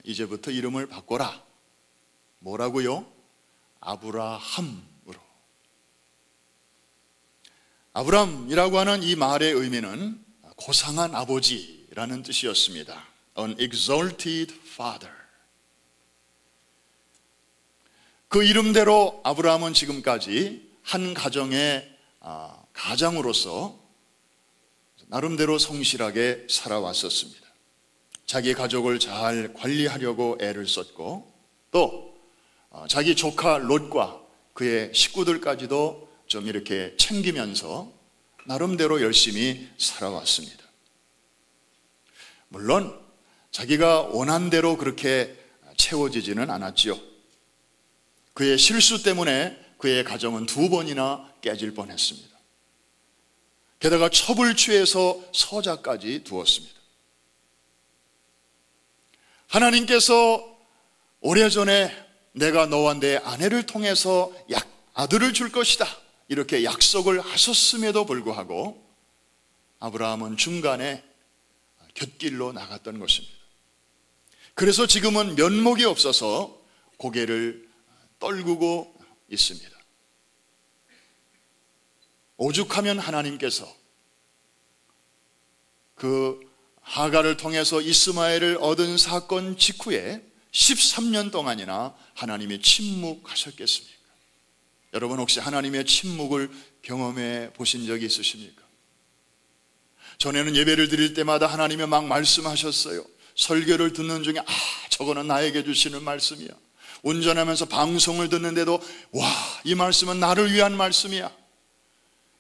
[SPEAKER 12] 이제부터 이름을 바꿔라. 뭐라고요? 아브라함으로. 아브람이라고 하는 이 말의 의미는 고상한 아버지라는 뜻이었습니다. An exalted father. 그 이름대로 아브라함은 지금까지 한 가정의 가장으로서 나름대로 성실하게 살아왔었습니다. 자기 가족을 잘 관리하려고 애를 썼고, 또 자기 조카 롯과 그의 식구들까지도 좀 이렇게 챙기면서 나름대로 열심히 살아왔습니다. 물론 자기가 원한 대로 그렇게 채워지지는 않았지요. 그의 실수 때문에 그의 가정은 2번이나 깨질 뻔했습니다. 게다가 첩을 취해서 서자까지 두었습니다. 하나님께서 오래전에 내가 너와 내 아내를 통해서 아들을 줄 것이다, 이렇게 약속을 하셨음에도 불구하고 아브라함은 중간에 곁길로 나갔던 것입니다. 그래서 지금은 면목이 없어서 고개를 떨구고 있습니다. 오죽하면 하나님께서 그 하가를 통해서 이스마엘을 얻은 사건 직후에 13년 동안이나 하나님이 침묵하셨겠습니까? 여러분, 혹시 하나님의 침묵을 경험해 보신 적이 있으십니까? 전에는 예배를 드릴 때마다 하나님이 막 말씀하셨어요. 설교를 듣는 중에 저거는 나에게 주시는 말씀이야. 운전하면서 방송을 듣는데도 와, 이 말씀은 나를 위한 말씀이야.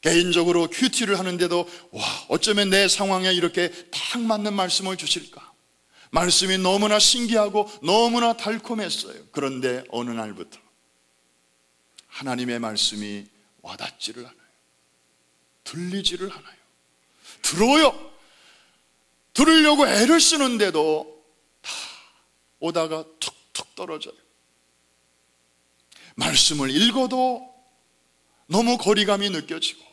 [SPEAKER 12] 개인적으로 큐티를 하는데도 와, 어쩌면 내 상황에 이렇게 딱 맞는 말씀을 주실까. 말씀이 너무나 신기하고 너무나 달콤했어요. 그런데 어느 날부터 하나님의 말씀이 와닿지를 않아요. 들리지를 않아요. 들어요. 들으려고 애를 쓰는데도 다 오다가 툭툭 떨어져요. 말씀을 읽어도 너무 거리감이 느껴지고,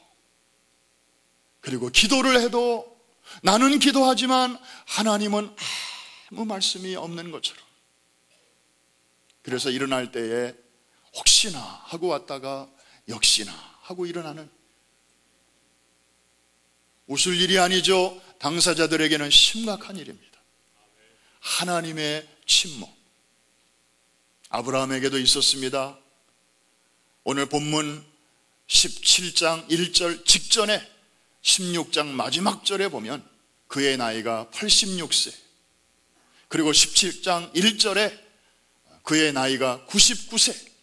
[SPEAKER 12] 그리고 기도를 해도 나는 기도하지만 하나님은 아무 말씀이 없는 것처럼. 그래서 일어날 때에 혹시나 하고 왔다가 역시나 하고 일어나는, 웃을 일이 아니죠. 당사자들에게는 심각한 일입니다. 하나님의 침묵. 아브라함에게도 있었습니다. 오늘 본문 17장 1절 직전에 16장 마지막 절에 보면 그의 나이가 86세, 그리고 17장 1절에 그의 나이가 99세.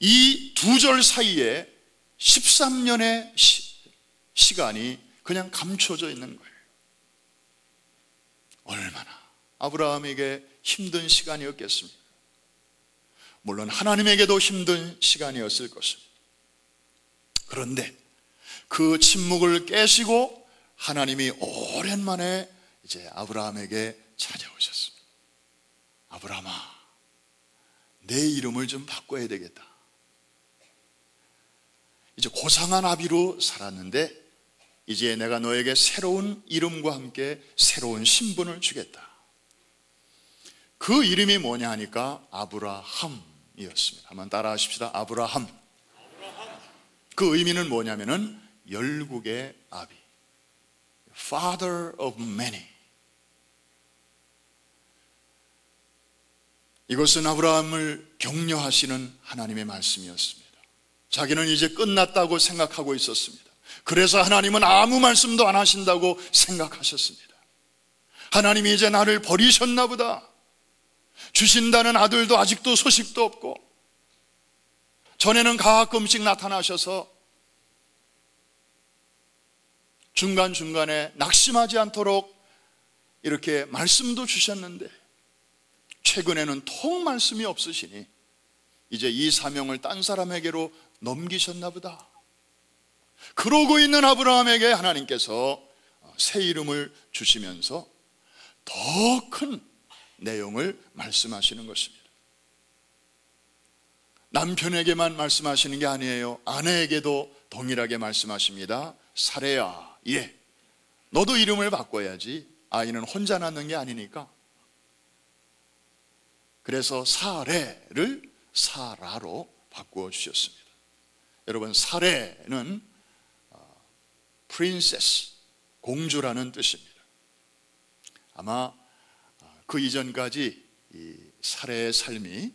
[SPEAKER 12] 이 2절 사이에 13년의 시간이 그냥 감춰져 있는 거예요. 얼마나 아브라함에게 힘든 시간이었겠습니까? 물론 하나님에게도 힘든 시간이었을 것입니다. 그런데 그 침묵을 깨시고 하나님이 오랜만에 이제 아브라함에게 찾아오셨습니다. 아브라함아, 내 이름을 좀 바꿔야 되겠다. 이제 고상한 아비로 살았는데 이제 내가 너에게 새로운 이름과 함께 새로운 신분을 주겠다. 그 이름이 뭐냐 하니까 아브라함이었습니다. 한번 따라 하십시다. 아브라함. 그 의미는 뭐냐면은 열국의 아비, Father of many. 이것은 아브라함을 격려하시는 하나님의 말씀이었습니다. 자기는 이제 끝났다고 생각하고 있었습니다. 그래서 하나님은 아무 말씀도 안 하신다고 생각하셨습니다. 하나님이 이제 나를 버리셨나 보다. 주신다는 아들도 아직도 소식도 없고, 전에는 가끔씩 나타나셔서 중간중간에 낙심하지 않도록 이렇게 말씀도 주셨는데 최근에는 통 말씀이 없으시니 이제 이 사명을 딴 사람에게로 넘기셨나 보다. 그러고 있는 아브라함에게 하나님께서 새 이름을 주시면서 더 큰 내용을 말씀하시는 것입니다. 남편에게만 말씀하시는 게 아니에요. 아내에게도 동일하게 말씀하십니다. 사레야, 예, 너도 이름을 바꿔야지. 아이는 혼자 낳는 게 아니니까. 그래서 사레를 사라로 바꾸어 주셨습니다. 여러분, 사레는 프린세스, 공주라는 뜻입니다. 아마 그 이전까지 이 사레의 삶이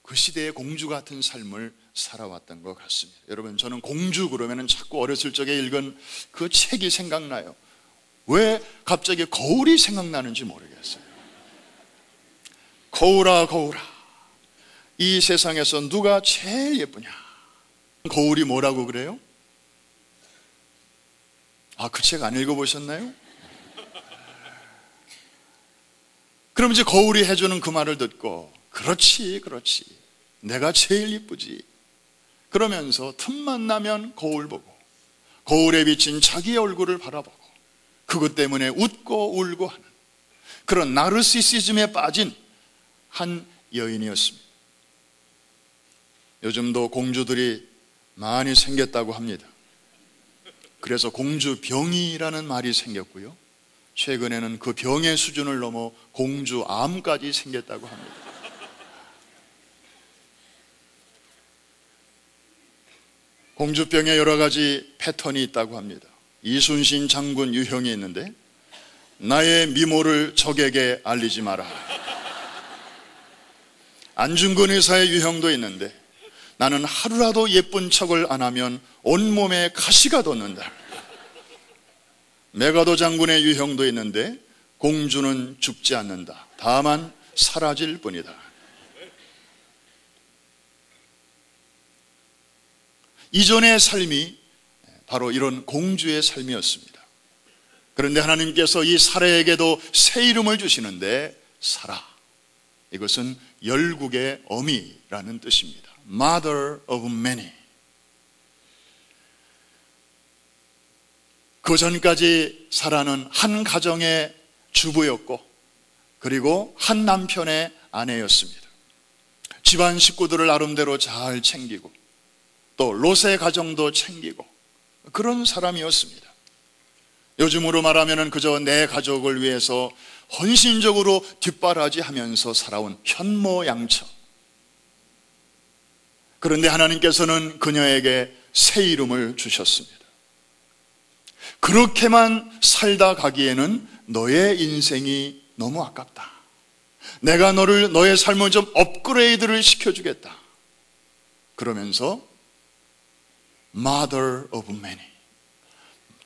[SPEAKER 12] 그 시대의 공주 같은 삶을 살아왔던 것 같습니다. 여러분, 저는 공주 그러면 자꾸 어렸을 적에 읽은 그 책이 생각나요. 왜 갑자기 거울이 생각나는지 모르겠어요. 거울아 거울아, 이 세상에서 누가 제일 예쁘냐? 거울이 뭐라고 그래요? 그 책 안 읽어보셨나요? 그럼 이제 거울이 해주는 그 말을 듣고 그렇지 그렇지, 내가 제일 예쁘지, 그러면서 틈만 나면 거울 보고 거울에 비친 자기의 얼굴을 바라보고 그것 때문에 웃고 울고 하는 그런 나르시시즘에 빠진 한 여인이었습니다. 요즘도 공주들이 많이 생겼다고 합니다. 그래서 공주병이라는 말이 생겼고요, 최근에는 그 병의 수준을 넘어 공주암까지 생겼다고 합니다. 공주병에 여러 가지 패턴이 있다고 합니다. 이순신 장군 유형이 있는데, 나의 미모를 적에게 알리지 마라. 안중근 의사의 유형도 있는데, 나는 하루라도 예쁜 척을 안 하면 온몸에 가시가 돋는다. 메가도 장군의 유형도 있는데, 공주는 죽지 않는다. 다만 사라질 뿐이다. 이전의 삶이 바로 이런 공주의 삶이었습니다. 그런데 하나님께서 이 사라에게도 새 이름을 주시는데, 사라, 이것은 열국의 어미라는 뜻입니다. Mother of many. 그 전까지 사라는 한 가정의 주부였고, 그리고 한 남편의 아내였습니다. 집안 식구들을 나름대로 잘 챙기고, 또 롯의 가정도 챙기고, 그런 사람이었습니다. 요즘으로 말하면 그저 내 가족을 위해서 헌신적으로 뒷바라지하면서 살아온 현모양처. 그런데 하나님께서는 그녀에게 새 이름을 주셨습니다. 그렇게만 살다 가기에는 너의 인생이 너무 아깝다. 내가 너의 삶을 좀 업그레이드를 시켜주겠다. 그러면서 Mother of many,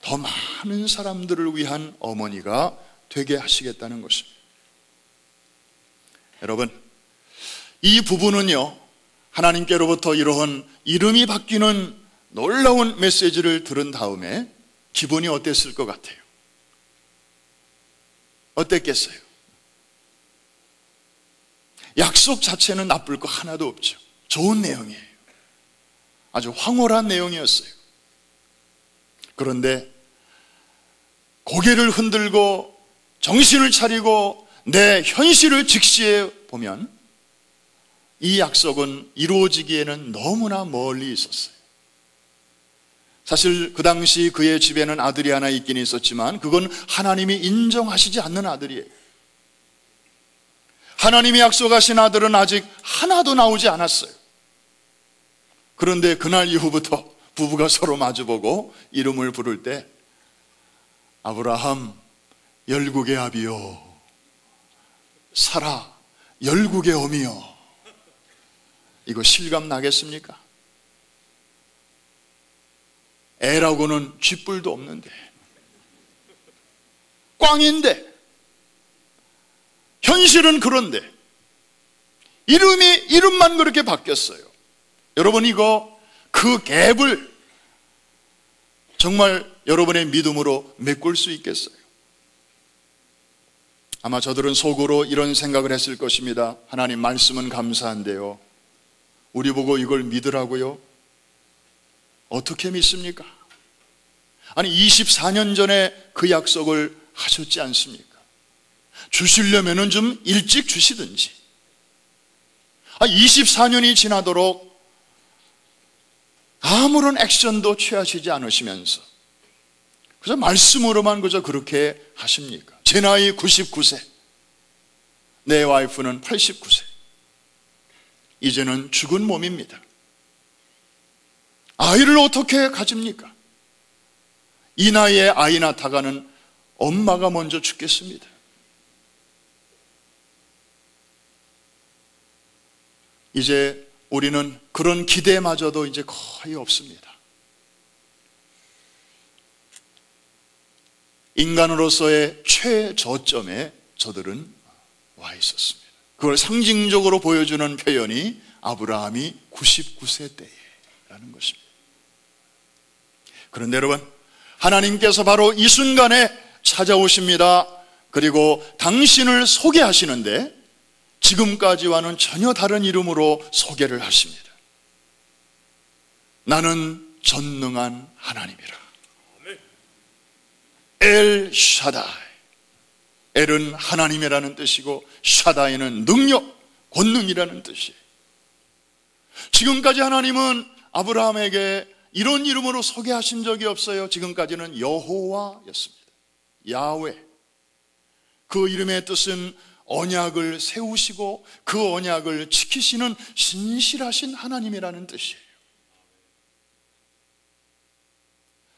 [SPEAKER 12] 더 많은 사람들을 위한 어머니가 되게 하시겠다는 것입니다. 여러분, 이 부부는요, 하나님께로부터 이러한 이름이 바뀌는 놀라운 메시지를 들은 다음에 기분이 어땠을 것 같아요? 어땠겠어요? 약속 자체는 나쁠 거 하나도 없죠. 좋은 내용이에요. 아주 황홀한 내용이었어요. 그런데 고개를 흔들고 정신을 차리고 내 현실을 직시해 보면 이 약속은 이루어지기에는 너무나 멀리 있었어요. 사실 그 당시 그의 집에는 아들이 하나 있긴 있었지만 그건 하나님이 인정하시지 않는 아들이에요. 하나님이 약속하신 아들은 아직 하나도 나오지 않았어요. 그런데 그날 이후부터 부부가 서로 마주보고 이름을 부를 때, 아브라함 열국의 아비요, 사라 열국의 어미요, 이거 실감 나겠습니까? 애라고는 쥐뿔도 없는데, 꽝인데, 현실은 그런데 이름만 그렇게 바뀌었어요. 여러분, 이거 그 갭을 정말 여러분의 믿음으로 메꿀 수 있겠어요? 아마 저들은 속으로 이런 생각을 했을 것입니다. 하나님, 말씀은 감사한데요, 우리 보고 이걸 믿으라고요? 어떻게 믿습니까? 아니, 24년 전에 그 약속을 하셨지 않습니까? 주시려면은 좀 일찍 주시든지. 24년이 지나도록 아무런 액션도 취하시지 않으시면서 그저 말씀으로만 그저 그렇게 하십니까? 제 나이 99세, 내 와이프는 89세. 이제는 죽은 몸입니다. 아이를 어떻게 가집니까? 이 나이에 아이 낳다가는 엄마가 먼저 죽겠습니다. 이제 우리는 그런 기대마저도 이제 거의 없습니다. 인간으로서의 최저점에 저들은 와 있었습니다. 그걸 상징적으로 보여주는 표현이 아브라함이 99세 때라는 것입니다. 그런데 여러분, 하나님께서 바로 이 순간에 찾아오십니다. 그리고 당신을 소개하시는데 지금까지와는 전혀 다른 이름으로 소개를 하십니다. 나는 전능한 하나님이라. 엘 샤다이. 엘은 하나님이라는 뜻이고 샤다이는 능력, 권능이라는 뜻이에요. 지금까지 하나님은 아브라함에게 이런 이름으로 소개하신 적이 없어요. 지금까지는 여호와였습니다. 야훼. 그 이름의 뜻은 언약을 세우시고 그 언약을 지키시는 신실하신 하나님이라는 뜻이에요.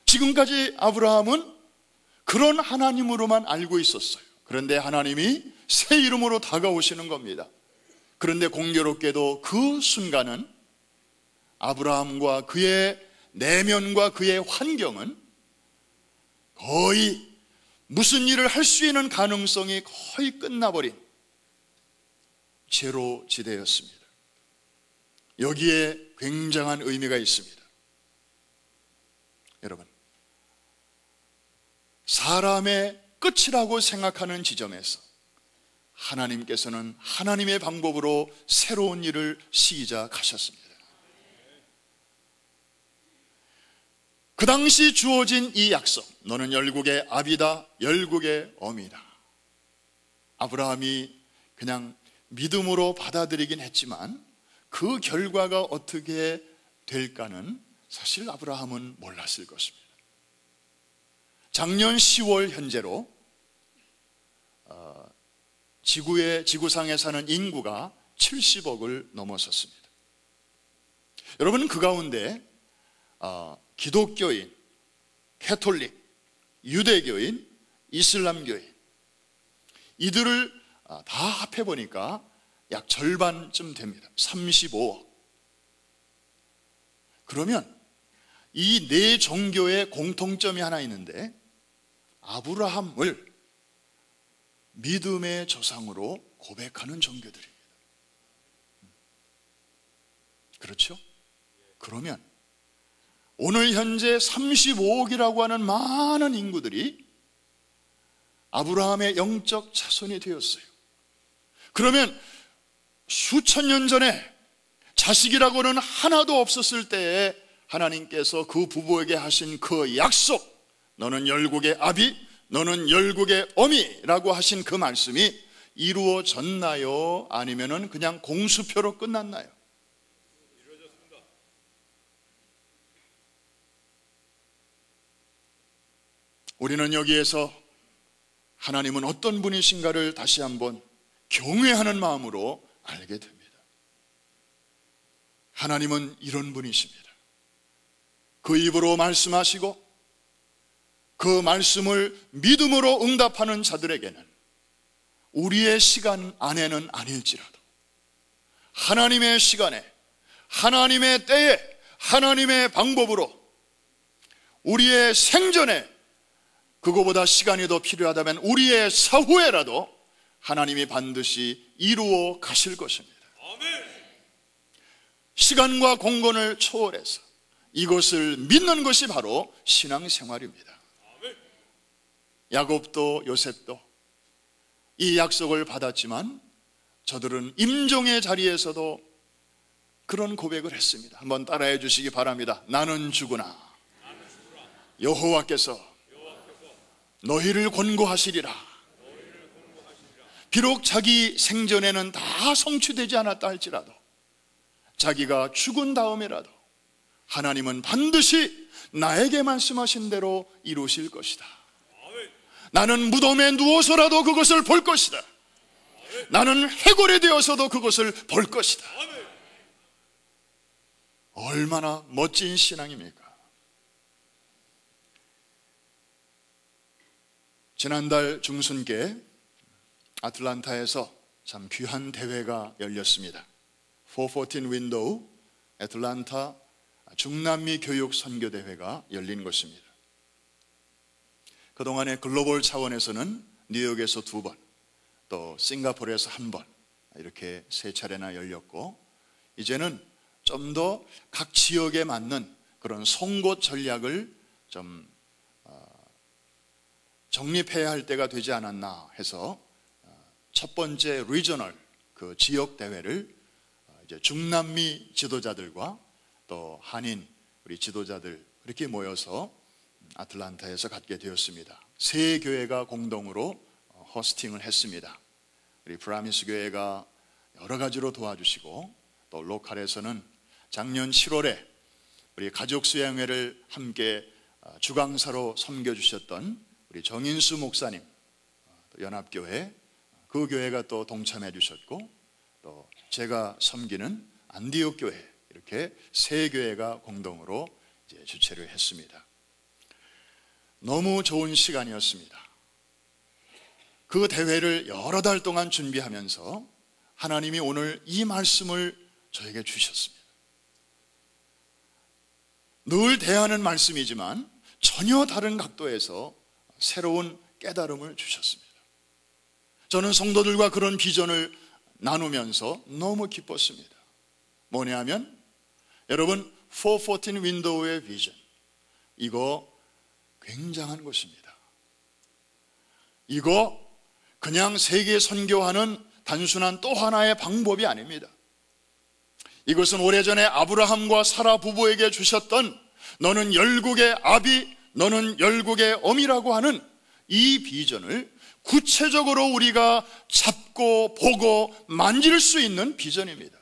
[SPEAKER 12] 지금까지 아브라함은 그런 하나님으로만 알고 있었어요. 그런데 하나님이 새 이름으로 다가오시는 겁니다. 그런데 공교롭게도 그 순간은 아브라함과 그의 내면과 그의 환경은 거의 무슨 일을 할 수 있는 가능성이 거의 끝나버린 제로 지대였습니다. 여기에 굉장한 의미가 있습니다. 여러분, 사람의 끝이라고 생각하는 지점에서 하나님께서는 하나님의 방법으로 새로운 일을 시작하셨습니다. 그 당시 주어진 이 약속, 너는 열국의 아비다, 열국의 어미다. 아브라함이 그냥 믿음으로 받아들이긴 했지만 그 결과가 어떻게 될까는 사실 아브라함은 몰랐을 것입니다. 작년 10월 현재로 지구상에 사는 인구가 70억을 넘어섰습니다. 여러분, 그 가운데 기독교인, 캐톨릭, 유대교인, 이슬람교인 이들을 다 합해보니까 약 절반쯤 됩니다. 35억. 그러면 이 네 종교의 공통점이 하나 있는데 아브라함을 믿음의 조상으로 고백하는 종교들입니다. 그렇죠? 그러면 오늘 현재 35억이라고 하는 많은 인구들이 아브라함의 영적 자손이 되었어요. 그러면 수천 년 전에 자식이라고는 하나도 없었을 때에 하나님께서 그 부부에게 하신 그 약속, 너는 열국의 아비, 너는 열국의 어미라고 하신 그 말씀이 이루어졌나요? 아니면은 그냥 공수표로 끝났나요? 우리는 여기에서 하나님은 어떤 분이신가를 다시 한번 경외하는 마음으로 알게 됩니다. 하나님은 이런 분이십니다. 그 입으로 말씀하시고 그 말씀을 믿음으로 응답하는 자들에게는 우리의 시간 안에는 아닐지라도 하나님의 시간에, 하나님의 때에, 하나님의 방법으로 우리의 생전에, 그거보다 시간이 더 필요하다면 우리의 사후에라도 하나님이 반드시 이루어 가실 것입니다. 시간과 공간을 초월해서 이것을 믿는 것이 바로 신앙생활입니다. 야곱도 요셉도 이 약속을 받았지만 저들은 임종의 자리에서도 그런 고백을 했습니다. 한번 따라해 주시기 바랍니다. 나는 죽으나 여호와께서 너희를 권고하시리라. 비록 자기 생전에는 다 성취되지 않았다 할지라도 자기가 죽은 다음에라도 하나님은 반드시 나에게 말씀하신 대로 이루실 것이다. 나는 무덤에 누워서라도 그것을 볼 것이다. 나는 해골이 되어서도 그것을 볼 것이다. 얼마나 멋진 신앙입니까? 지난달 중순께 아틀란타에서 참 귀한 대회가 열렸습니다. 414 윈도우 애틀란타 중남미 교육 선교 대회가 열린 것입니다. 그동안에 글로벌 차원에서는 뉴욕에서 2번, 또 싱가포르에서 1번, 이렇게 3차례나 열렸고, 이제는 좀 더 각 지역에 맞는 그런 송곳 전략을 좀 정립해야 할 때가 되지 않았나 해서 첫 번째 리저널 그 지역 대회를 이제 중남미 지도자들과 또 한인 우리 지도자들 그렇게 모여서 아틀란타에서 갖게 되었습니다. 세 교회가 공동으로 호스팅을 했습니다. 우리 프라미스 교회가 여러 가지로 도와주시고, 또 로컬에서는 작년 7월에 우리 가족 수양회를 함께 주강사로 섬겨주셨던 우리 정인수 목사님, 연합교회 그 교회가 또 동참해 주셨고, 또 제가 섬기는 안디옥 교회, 이렇게 세 교회가 공동으로 이제 주최를 했습니다. 너무 좋은 시간이었습니다. 그 대회를 여러 달 동안 준비하면서 하나님이 오늘 이 말씀을 저에게 주셨습니다. 늘 대하는 말씀이지만 전혀 다른 각도에서 새로운 깨달음을 주셨습니다. 저는 성도들과 그런 비전을 나누면서 너무 기뻤습니다. 뭐냐 하면, 여러분 414 윈도우의 비전, 이거 굉장한 것입니다. 이거 그냥 세계 선교하는 단순한 또 하나의 방법이 아닙니다. 이것은 오래전에 아브라함과 사라 부부에게 주셨던 너는 열국의 아비, 너는 열국의 어미라고 하는 이 비전을 구체적으로 우리가 잡고 보고 만질 수 있는 비전입니다.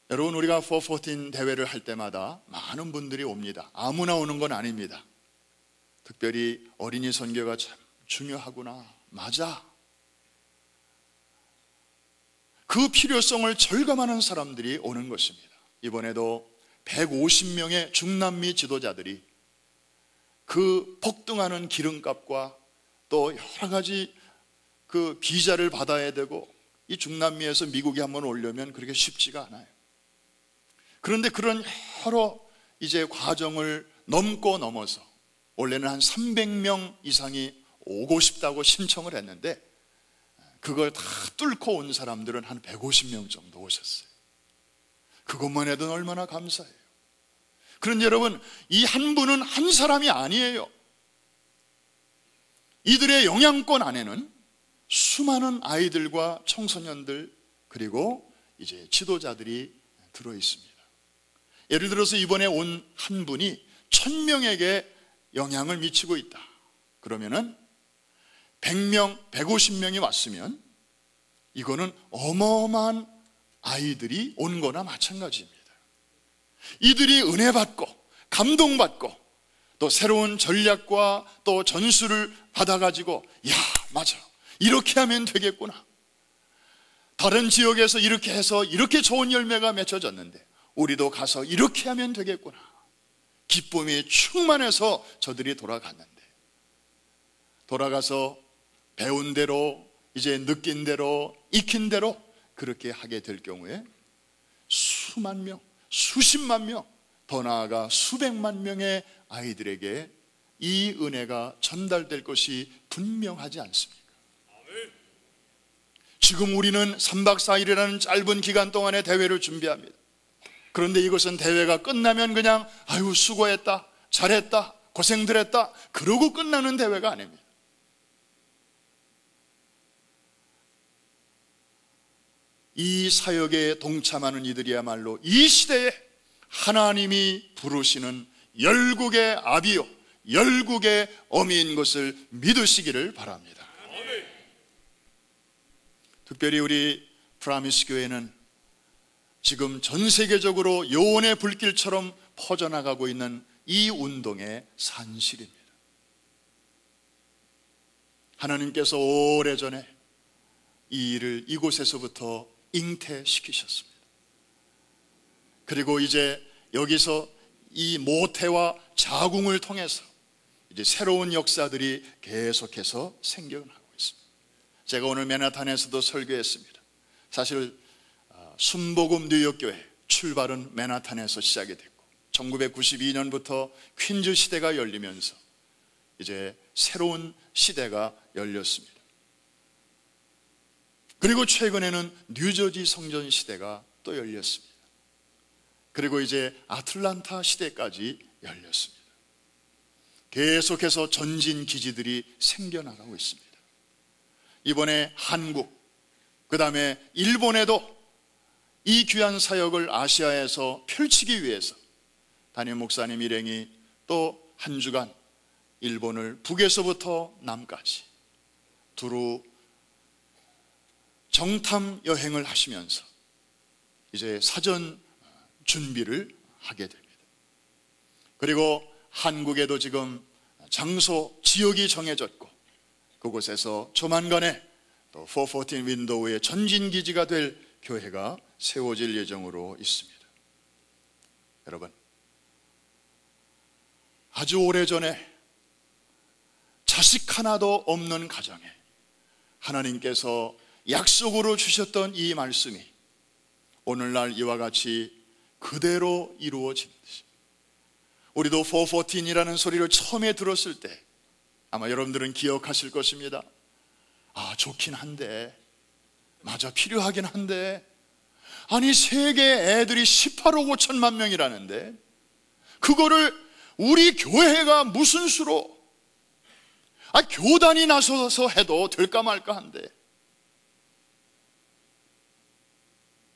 [SPEAKER 12] 여러분, 우리가 414 대회를 할 때마다 많은 분들이 옵니다. 아무나 오는 건 아닙니다. 특별히 어린이 선교가 참 중요하구나, 맞아, 그 필요성을 절감하는 사람들이 오는 것입니다. 이번에도 150명의 중남미 지도자들이 그 폭등하는 기름값과 또 여러 가지 그 비자를 받아야 되고, 이 중남미에서 미국에 한번 오려면 그렇게 쉽지가 않아요. 그런데 그런 여러 이제 과정을 넘어서 원래는 한 300명 이상이 오고 싶다고 신청을 했는데, 그걸 다 뚫고 온 사람들은 한 150명 정도 오셨어요. 그것만 해도 얼마나 감사해요. 그런데 여러분, 이 한 분은 한 사람이 아니에요. 이들의 영향권 안에는 수많은 아이들과 청소년들, 그리고 이제 지도자들이 들어 있습니다. 예를 들어서 이번에 온 한 분이 1000명에게 영향을 미치고 있다. 그러면은 100명, 150명이 왔으면 이거는 어마어마한 아이들이 온 거나 마찬가지입니다. 이들이 은혜 받고 감동받고 또 새로운 전략과 또 전술을 받아가지고, 야, 맞아, 이렇게 하면 되겠구나, 다른 지역에서 이렇게 해서 이렇게 좋은 열매가 맺혀졌는데 우리도 가서 이렇게 하면 되겠구나, 기쁨이 충만해서 저들이 돌아갔는데, 돌아가서 배운 대로, 이제 느낀 대로, 익힌 대로 그렇게 하게 될 경우에 수만 명, 수십만 명, 더 나아가 수백만 명의 아이들에게 이 은혜가 전달될 것이 분명하지 않습니까? 지금 우리는 3박 4일이라는 짧은 기간 동안의 대회를 준비합니다. 그런데 이것은 대회가 끝나면 그냥 아유 수고했다, 잘했다, 고생들 했다, 그러고 끝나는 대회가 아닙니다. 이 사역에 동참하는 이들이야말로 이 시대에 하나님이 부르시는 열국의 아비요, 열국의 어미인 것을 믿으시기를 바랍니다. 특별히 우리 프라미스 교회는 지금 전 세계적으로 요원의 불길처럼 퍼져나가고 있는 이 운동의 산실입니다. 하나님께서 오래전에 이 일을 이곳에서부터 잉태시키셨습니다. 그리고 이제 여기서 이 모태와 자궁을 통해서 이제 새로운 역사들이 계속해서 생겨나고 있습니다. 제가 오늘 맨하탄에서도 설교했습니다. 사실 순복음 뉴욕교회 출발은 맨하탄에서 시작이 됐고 1992년부터 퀸즈 시대가 열리면서 이제 새로운 시대가 열렸습니다. 그리고 최근에는 뉴저지 성전 시대가 또 열렸습니다. 그리고 이제 아틀란타 시대까지 열렸습니다. 계속해서 전진 기지들이 생겨나가고 있습니다. 이번에 한국, 그 다음에 일본에도 이 귀한 사역을 아시아에서 펼치기 위해서 담임 목사님 일행이 또 한 주간 일본을 북에서부터 남까지 두루 정탐 여행을 하시면서 이제 사전 준비를 하게 됩니다. 그리고 한국에도 지금 장소, 지역이 정해졌고 그곳에서 조만간에 또 414 윈도우의 전진기지가 될 교회가 세워질 예정으로 있습니다. 여러분, 아주 오래전에 자식 하나도 없는 가정에 하나님께서 약속으로 주셨던 이 말씀이 오늘날 이와 같이 그대로 이루어진 듯이, 우리도 414이라는 소리를 처음에 들었을 때 아마 여러분들은 기억하실 것입니다. 아, 좋긴 한데, 맞아, 필요하긴 한데, 아니 세계 애들이 18억 5천만 명이라는데 그거를 우리 교회가 무슨 수로, 교단이 나서서 해도 될까 말까 한데,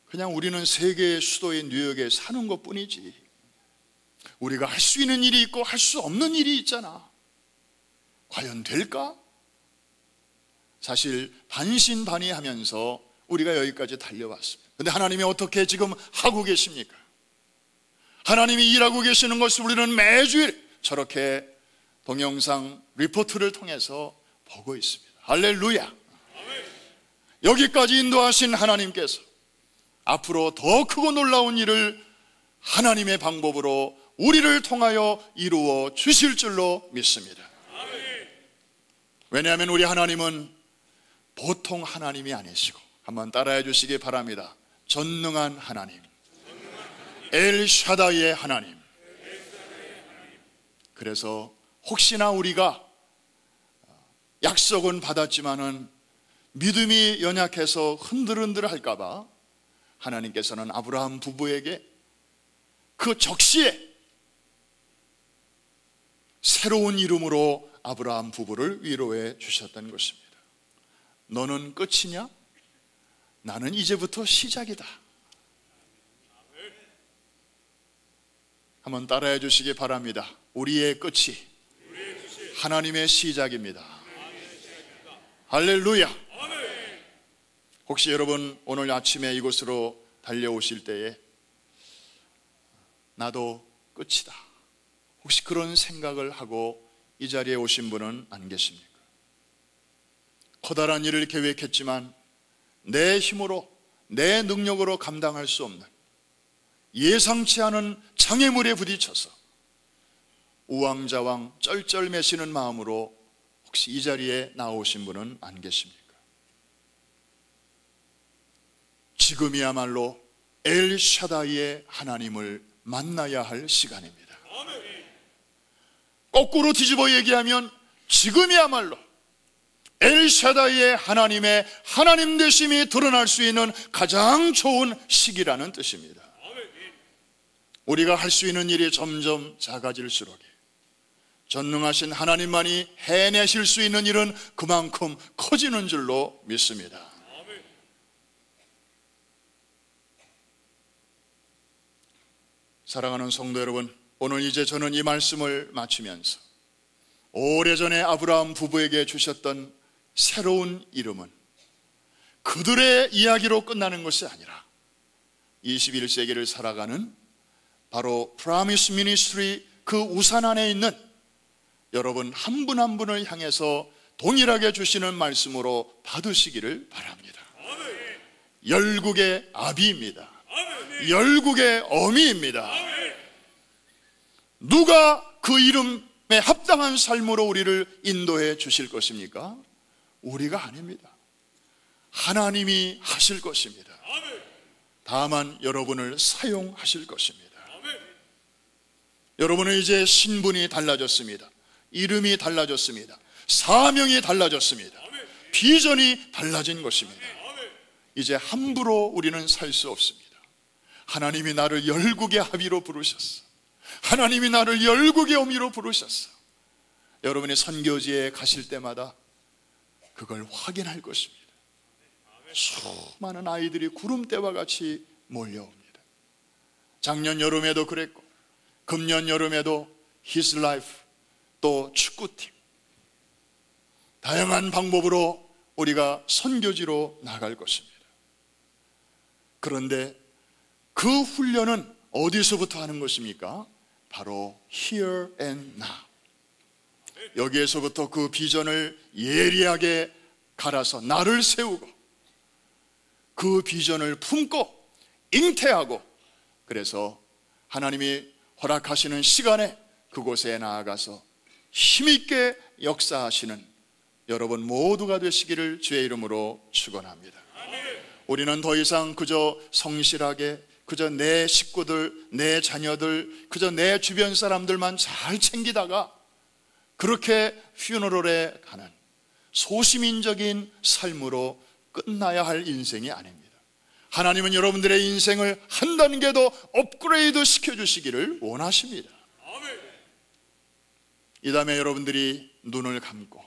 [SPEAKER 12] 그냥 우리는 세계의 수도인 뉴욕에 사는 것 뿐이지 우리가 할 수 있는 일이 있고 할 수 없는 일이 있잖아. 과연 될까? 사실 반신반의하면서 우리가 여기까지 달려왔습니다. 그런데 하나님이 어떻게 지금 하고 계십니까? 하나님이 일하고 계시는 것을 우리는 매주일 저렇게 동영상 리포트를 통해서 보고 있습니다. 할렐루야. 여기까지 인도하신 하나님께서 앞으로 더 크고 놀라운 일을 하나님의 방법으로 우리를 통하여 이루어 주실 줄로 믿습니다. 왜냐하면 우리 하나님은 보통 하나님이 아니시고, 한번 따라해 주시기 바랍니다. 전능한 하나님, 엘샤다이의 하나님. 그래서 혹시나 우리가 약속은 받았지만은 믿음이 연약해서 흔들흔들 할까봐 하나님께서는 아브라함 부부에게 그 적시에 새로운 이름으로 아브라함 부부를 위로해 주셨던 것입니다. 너는 끝이냐? 나는 이제부터 시작이다. 한번 따라해 주시기 바랍니다. 우리의 끝이 하나님의 시작입니다. 할렐루야. 혹시 여러분 오늘 아침에 이곳으로 달려오실 때에 나도 끝이다, 혹시 그런 생각을 하고 이 자리에 오신 분은 안 계십니까? 커다란 일을 계획했지만 내 힘으로, 내 능력으로 감당할 수 없는 예상치 않은 장애물에 부딪혀서 우왕좌왕 쩔쩔매시는 마음으로 혹시 이 자리에 나오신 분은 안 계십니까? 지금이야말로 엘샤다이의 하나님을 만나야 할 시간입니다. 거꾸로 뒤집어 얘기하면 지금이야말로 엘샤다이의 하나님의 하나님 되심이 드러날 수 있는 가장 좋은 시기라는 뜻입니다. 우리가 할 수 있는 일이 점점 작아질수록 전능하신 하나님만이 해내실 수 있는 일은 그만큼 커지는 줄로 믿습니다. 사랑하는 성도 여러분, 오늘 이제 저는 이 말씀을 마치면서 오래전에 아브라함 부부에게 주셨던 새로운 이름은 그들의 이야기로 끝나는 것이 아니라 21세기를 살아가는 바로 프라미스 미니스트리 그 우산 안에 있는 여러분 한 분 한 분을 향해서 동일하게 주시는 말씀으로 받으시기를 바랍니다. 열국의 아비입니다. 열국의 어미입니다. 누가 그 이름에 합당한 삶으로 우리를 인도해 주실 것입니까? 우리가 아닙니다. 하나님이 하실 것입니다. 다만 여러분을 사용하실 것입니다. 여러분은 이제 신분이 달라졌습니다. 이름이 달라졌습니다. 사명이 달라졌습니다. 비전이 달라진 것입니다. 이제 함부로 우리는 살 수 없습니다. 하나님이 나를 열국의 아비로 부르셨어. 하나님이 나를 열국의 어미로 부르셨어. 여러분이 선교지에 가실 때마다 그걸 확인할 것입니다. 수많은 아이들이 구름대와 같이 몰려옵니다. 작년 여름에도 그랬고, 금년 여름에도 His Life, 또 축구팀, 다양한 방법으로 우리가 선교지로 나갈 것입니다. 그런데 그 훈련은 어디서부터 하는 것입니까? 바로 Here and Now. 여기에서부터 그 비전을 예리하게 갈아서 나를 세우고 그 비전을 품고 잉태하고, 그래서 하나님이 허락하시는 시간에 그곳에 나아가서 힘있게 역사하시는 여러분 모두가 되시기를 주의 이름으로 축원합니다. 우리는 더 이상 그저 성실하게 그저 내 식구들, 내 자녀들, 그저 내 주변 사람들만 잘 챙기다가 그렇게 퓨너럴에 가는 소시민적인 삶으로 끝나야 할 인생이 아닙니다. 하나님은 여러분들의 인생을 한 단계 더 업그레이드 시켜주시기를 원하십니다. 이 다음에 여러분들이 눈을 감고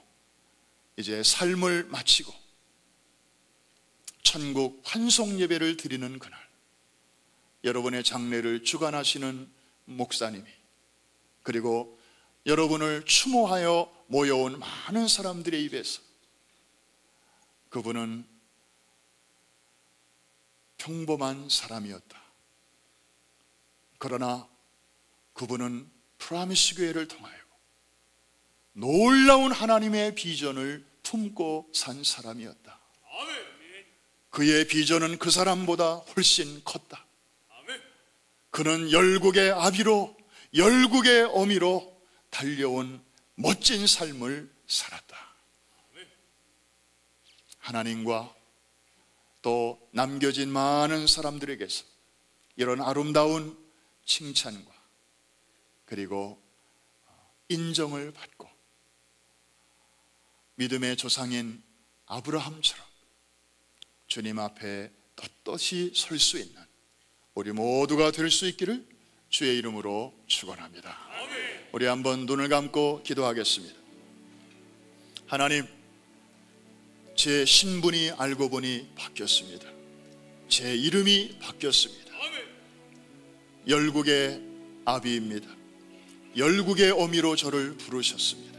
[SPEAKER 12] 이제 삶을 마치고 천국 환송 예배를 드리는 그날, 여러분의 장례를 주관하시는 목사님이, 그리고 여러분을 추모하여 모여온 많은 사람들의 입에서 그분은 평범한 사람이었다, 그러나 그분은 프라미스 교회를 통하여 놀라운 하나님의 비전을 품고 산 사람이었다. 그의 비전은 그 사람보다 훨씬 컸다. 그는 열국의 아비로, 열국의 어미로 달려온 멋진 삶을 살았다. 하나님과 또 남겨진 많은 사람들에게서 이런 아름다운 칭찬과 그리고 인정을 받고 믿음의 조상인 아브라함처럼 주님 앞에 떳떳이 설 수 있는 우리 모두가 될 수 있기를 주의 이름으로 축원합니다. 우리 한번 눈을 감고 기도하겠습니다. 하나님, 제 신분이 알고 보니 바뀌었습니다. 제 이름이 바뀌었습니다. 열국의 아비입니다. 열국의 어미로 저를 부르셨습니다.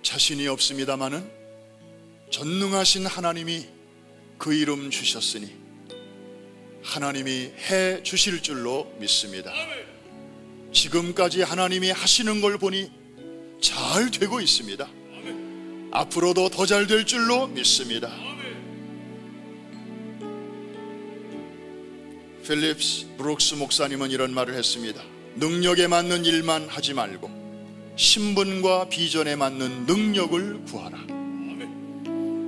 [SPEAKER 12] 자신이 없습니다마는 전능하신 하나님이 그 이름 주셨으니 하나님이 해 주실 줄로 믿습니다. 지금까지 하나님이 하시는 걸 보니 잘 되고 있습니다. 앞으로도 더 잘 될 줄로 믿습니다. 필립스 브룩스 목사님은 이런 말을 했습니다. 능력에 맞는 일만 하지 말고 신분과 비전에 맞는 능력을 구하라.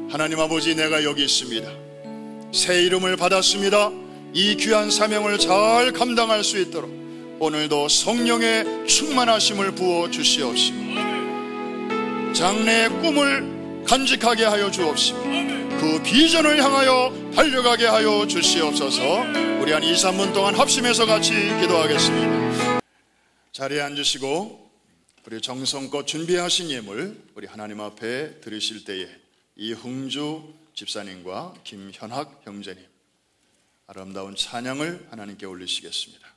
[SPEAKER 12] 하나님 아버지, 내가 여기 있습니다. 새 이름을 받았습니다. 이 귀한 사명을 잘 감당할 수 있도록 오늘도 성령의 충만하심을 부어 주시옵시고 장래의 꿈을 간직하게 하여 주옵시고 그 비전을 향하여 달려가게 하여 주시옵소서. 우리 한 2, 3분 동안 합심해서 같이 기도하겠습니다. 자리에 앉으시고 우리 정성껏 준비하신 예물 우리 하나님 앞에 드리실 때에 이흥주 집사님과 김현학 형제님 아름다운 찬양을 하나님께 올리시겠습니다.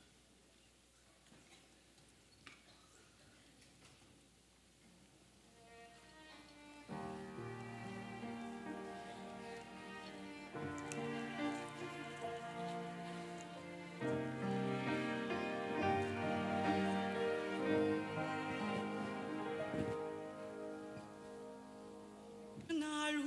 [SPEAKER 13] 날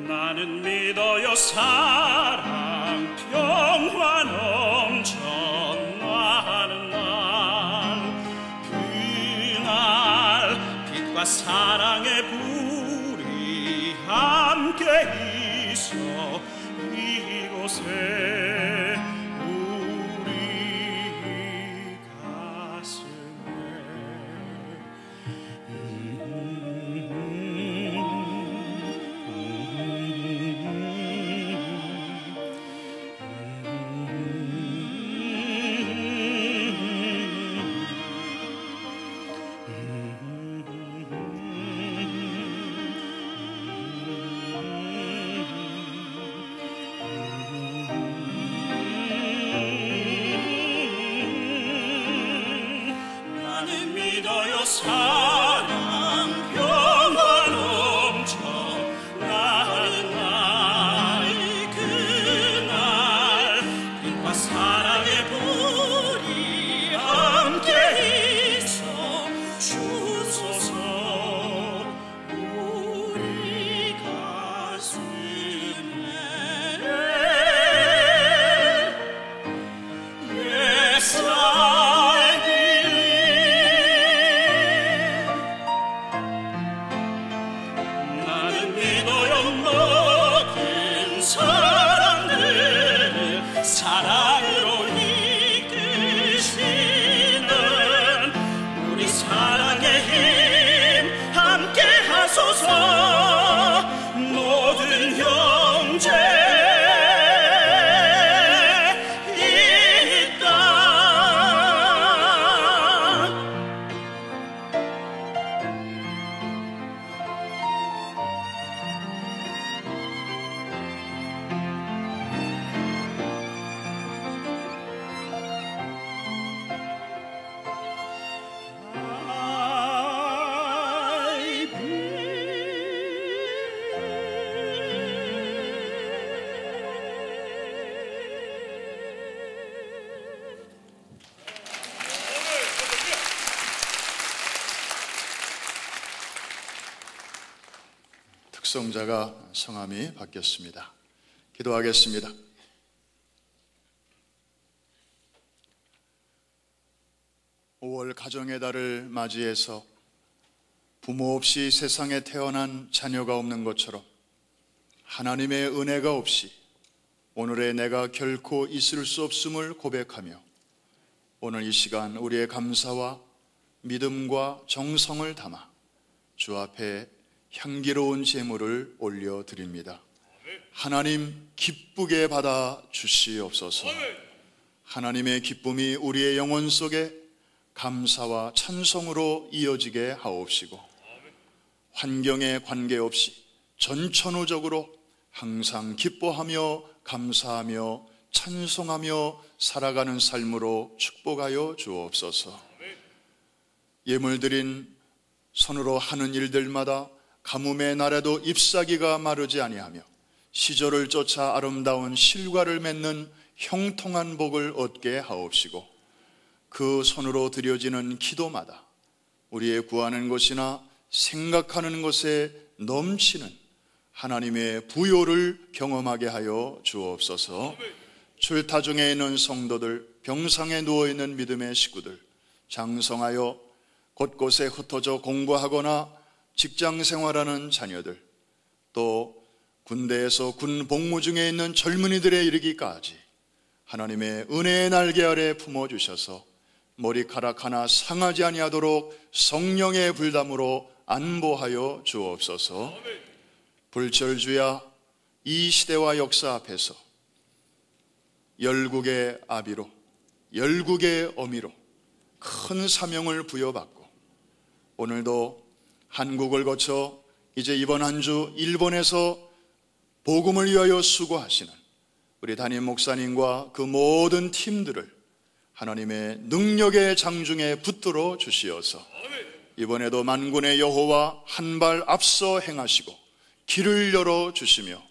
[SPEAKER 7] 나는 믿어요 사랑 평화 넘쳐나는 날 그날 빛과 사랑의 불이 함께 있어 이곳에 우리 가슴에 나는 믿어요 사랑 평화 넘쳐나는 날 그날 빛과 사랑의 불이 함께 있어 주소서 우리 가슴에 Yes, I believe. 나는 믿어요 모든 사람들을 사랑으로 이끄시는 우리 사랑의 힘 함께 하소서 모든 형제 이 땅 I
[SPEAKER 12] 특성자가 성함이 바뀌었습니다. 기도하겠습니다. (5월) 가정의 달을 맞이해서 부모 없이 세상에 태어난 자녀가 없는 것처럼 하나님의 은혜가 없이 오늘의 내가 결코 있을 수 없음을 고백하며 오늘 이 시간 우리의 감사와 믿음과 정성을 담아 주 앞에 향기로운 제물을 올려드립니다. 하나님 기쁘게 받아 주시옵소서. 하나님의 기쁨이 우리의 영혼 속에 감사와 찬송으로 이어지게 하옵시고 환경에 관계없이 전천후적으로 항상 기뻐하며 감사하며 찬송하며 살아가는 삶으로 축복하여 주옵소서. 예물 드린 손으로 하는 일들마다 가뭄의 날에도 잎사귀가 마르지 아니하며 시절을 쫓아 아름다운 실과를 맺는 형통한 복을 얻게 하옵시고 그 손으로 드려지는 기도마다 우리의 구하는 것이나 생각하는 것에 넘치는 하나님의 부요를 경험하게 하여 주옵소서. 출타 중에 있는 성도들, 병상에 누워있는 믿음의 식구들 장성하여 곳곳에 흩어져 공부하거나 직장 생활하는 자녀들, 또 군대에서 군 복무 중에 있는 젊은이들에 이르기까지 하나님의 은혜의 날개 아래 품어주셔서 머리카락 하나 상하지 아니하도록 성령의 불담으로 안보하여 주옵소서. 불철주야, 이 시대와 역사 앞에서 열국의 아비로, 열국의 어미로 큰 사명을 부여받고 오늘도 한국을 거쳐 이제 이번 한 주 일본에서 복음을 위하여 수고하시는 우리 담임 목사님과 그 모든 팀들을 하나님의 능력의 장중에 붙들어 주시어서 이번에도 만군의 여호와 한 발 앞서 행하시고 길을 열어 주시며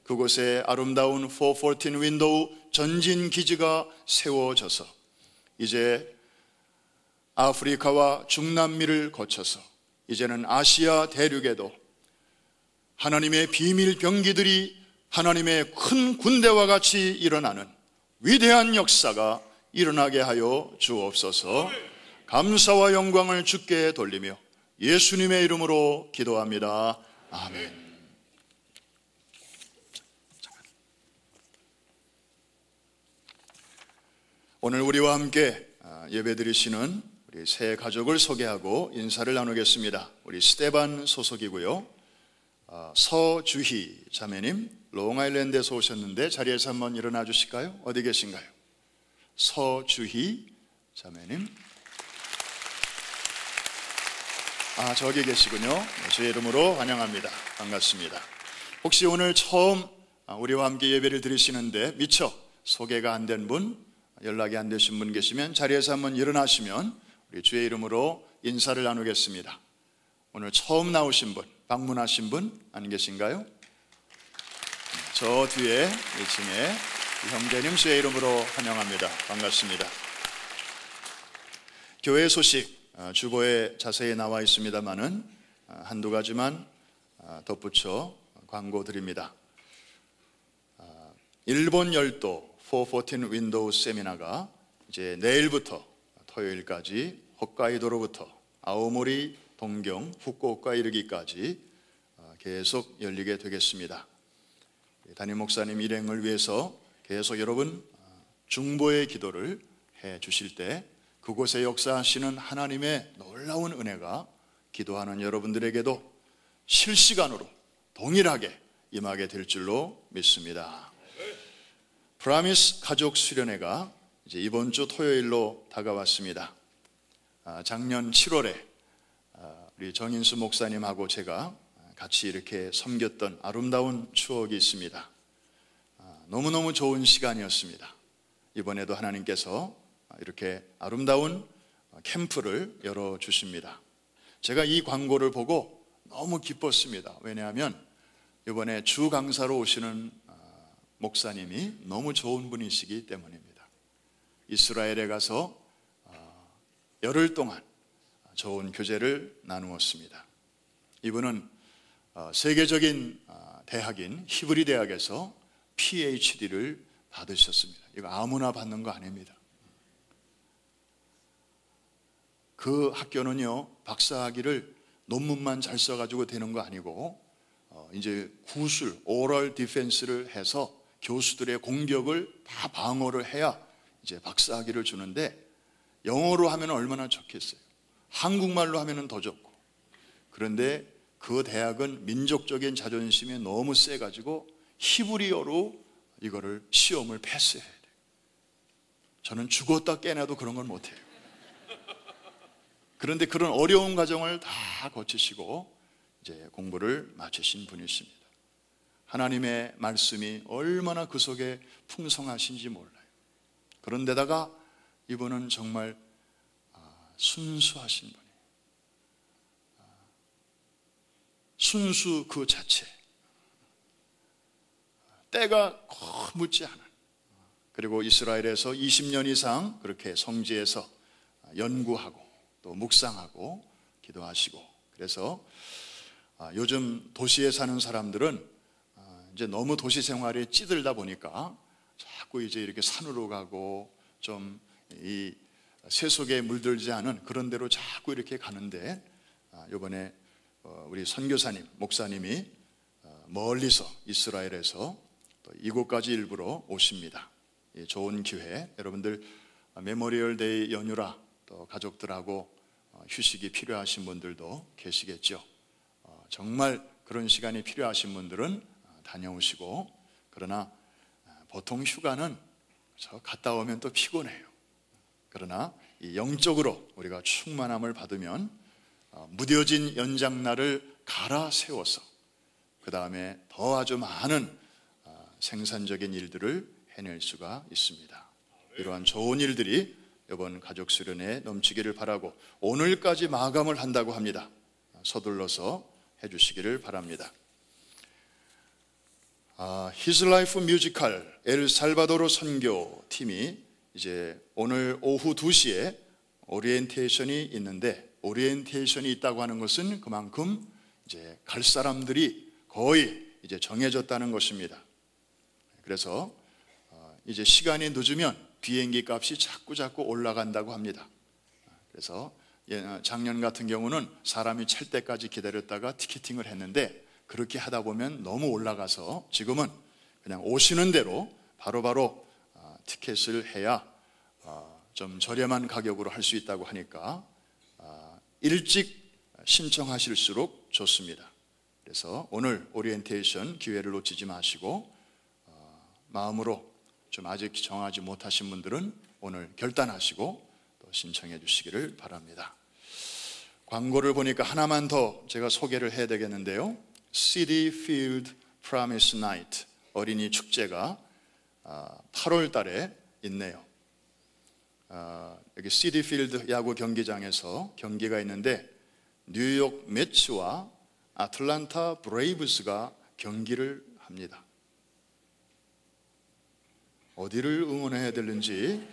[SPEAKER 12] 그곳에 아름다운 414 윈도우 전진 기지가 세워져서 이제 아프리카와 중남미를 거쳐서 이제는 아시아 대륙에도 하나님의 비밀 병기들이 하나님의 큰 군대와 같이 일어나는 위대한 역사가 일어나게 하여 주옵소서. 감사와 영광을 주께 돌리며 예수님의 이름으로 기도합니다. 아멘. 오늘 우리와 함께 예배드리시는 우리 새 가족을 소개하고 인사를 나누겠습니다. 우리 스테반 소속이고요. 서주희 자매님, 롱아일랜드에서 오셨는데 자리에서 한번 일어나 주실까요? 어디 계신가요? 서주희 자매님. 저기 계시군요. 주의 이름으로 환영합니다. 반갑습니다. 혹시 오늘 처음 우리와 함께 예배를 드리시는데 미처 소개가 안 된 분, 연락이 안 되신 분 계시면 자리에서 한번 일어나시면 우리 주의 이름으로 인사를 나누겠습니다. 오늘 처음 나오신 분, 방문하신 분 안 계신가요? 저 뒤에 1층에 형제님 주의 이름으로 환영합니다. 반갑습니다. 교회 소식 주보에 자세히 나와 있습니다만은 한두 가지만 덧붙여 광고 드립니다. 일본 열도 414 윈도우 세미나가 이제 내일부터 토요일까지 홋카이도로부터 아오모리, 동경, 후쿠오카 이르기까지 계속 열리게 되겠습니다. 담임 목사님 일행을 위해서 계속 여러분 중보의 기도를 해 주실 때 그곳에 역사하시는 하나님의 놀라운 은혜가 기도하는 여러분들에게도 실시간으로 동일하게 임하게 될 줄로 믿습니다. 프라미스 가족 수련회가 이제 이번 주 토요일로 다가왔습니다. 작년 7월에 우리 정인수 목사님하고 제가 같이 이렇게 섬겼던 아름다운 추억이 있습니다. 너무너무 좋은 시간이었습니다. 이번에도 하나님께서 이렇게 아름다운 캠프를 열어주십니다. 제가 이 광고를 보고 너무 기뻤습니다. 왜냐하면 이번에 주 강사로 오시는 목사님이 너무 좋은 분이시기 때문입니다. 이스라엘에 가서 열흘 동안 좋은 교제를 나누었습니다. 이분은 세계적인 대학인 히브리 대학에서 PhD를 받으셨습니다. 이거 아무나 받는 거 아닙니다. 그 학교는요, 박사학위를 논문만 잘 써가지고 되는 거 아니고 이제 구술, 오럴 디펜스를 해서 교수들의 공격을 다 방어를 해야 이제 박사학위를 주는데 영어로 하면 얼마나 좋겠어요. 한국말로 하면 더 좋고. 그런데 그 대학은 민족적인 자존심이 너무 세가지고 히브리어로 이거를 시험을 패스해야 돼요. 저는 죽었다 깨나도 그런 건 못해요. 그런데 그런 어려운 과정을 다 거치시고 이제 공부를 마치신 분이십니다. 하나님의 말씀이 얼마나 그 속에 풍성하신지 몰라요. 그런데다가 이분은 정말 순수하신 분이에요. 순수 그 자체. 때가 묻지 않은. 그리고 이스라엘에서 20년 이상 그렇게 성지에서 연구하고 또 묵상하고 기도하시고, 그래서 요즘 도시에 사는 사람들은 이제 너무 도시 생활에 찌들다 보니까 자꾸 이제 이렇게 산으로 가고 좀 이 세속에 물들지 않은 그런 데로 자꾸 이렇게 가는데, 이번에 우리 선교사님, 목사님이 멀리서 이스라엘에서 또 이곳까지 일부러 오십니다. 좋은 기회, 여러분들 메모리얼 데이 연휴라 또 가족들하고 휴식이 필요하신 분들도 계시겠죠. 정말 그런 시간이 필요하신 분들은 다녀오시고, 그러나 보통 휴가는 저 갔다 오면 또 피곤해요. 그러나 이 영적으로 우리가 충만함을 받으면 무뎌진 연장날을 갈아 세워서 그 다음에 더 아주 많은 생산적인 일들을 해낼 수가 있습니다. 이러한 좋은 일들이 이번 가족 수련회에 넘치기를 바라고, 오늘까지 마감을 한다고 합니다. 서둘러서 해주시기를 바랍니다. His Life 뮤지컬 엘살바도르 선교팀이 이제 오늘 오후 2시에 오리엔테이션이 있는데, 오리엔테이션이 있다고 하는 것은 그만큼 이제 갈 사람들이 거의 이제 정해졌다는 것입니다. 그래서 이제 시간이 늦으면 비행기 값이 자꾸 올라간다고 합니다. 그래서 작년 같은 경우는 사람이 찰 때까지 기다렸다가 티켓팅을 했는데, 그렇게 하다 보면 너무 올라가서 지금은 그냥 오시는 대로 바로바로 티켓을 해야 좀 저렴한 가격으로 할 수 있다고 하니까 일찍 신청하실수록 좋습니다. 그래서 오늘 오리엔테이션 기회를 놓치지 마시고, 마음으로 좀 아직 정하지 못하신 분들은 오늘 결단하시고 또 신청해 주시기를 바랍니다. 광고를 보니까 하나만 더 제가 소개를 해야 되겠는데요. City Field Promise Night 어린이 축제가 8월 달에 있네요. 여기 City Field 야구 경기장에서 경기가 있는데, 뉴욕 매츠와 아틀란타 브레이브스가 경기를 합니다. 어디를 응원해야 되는지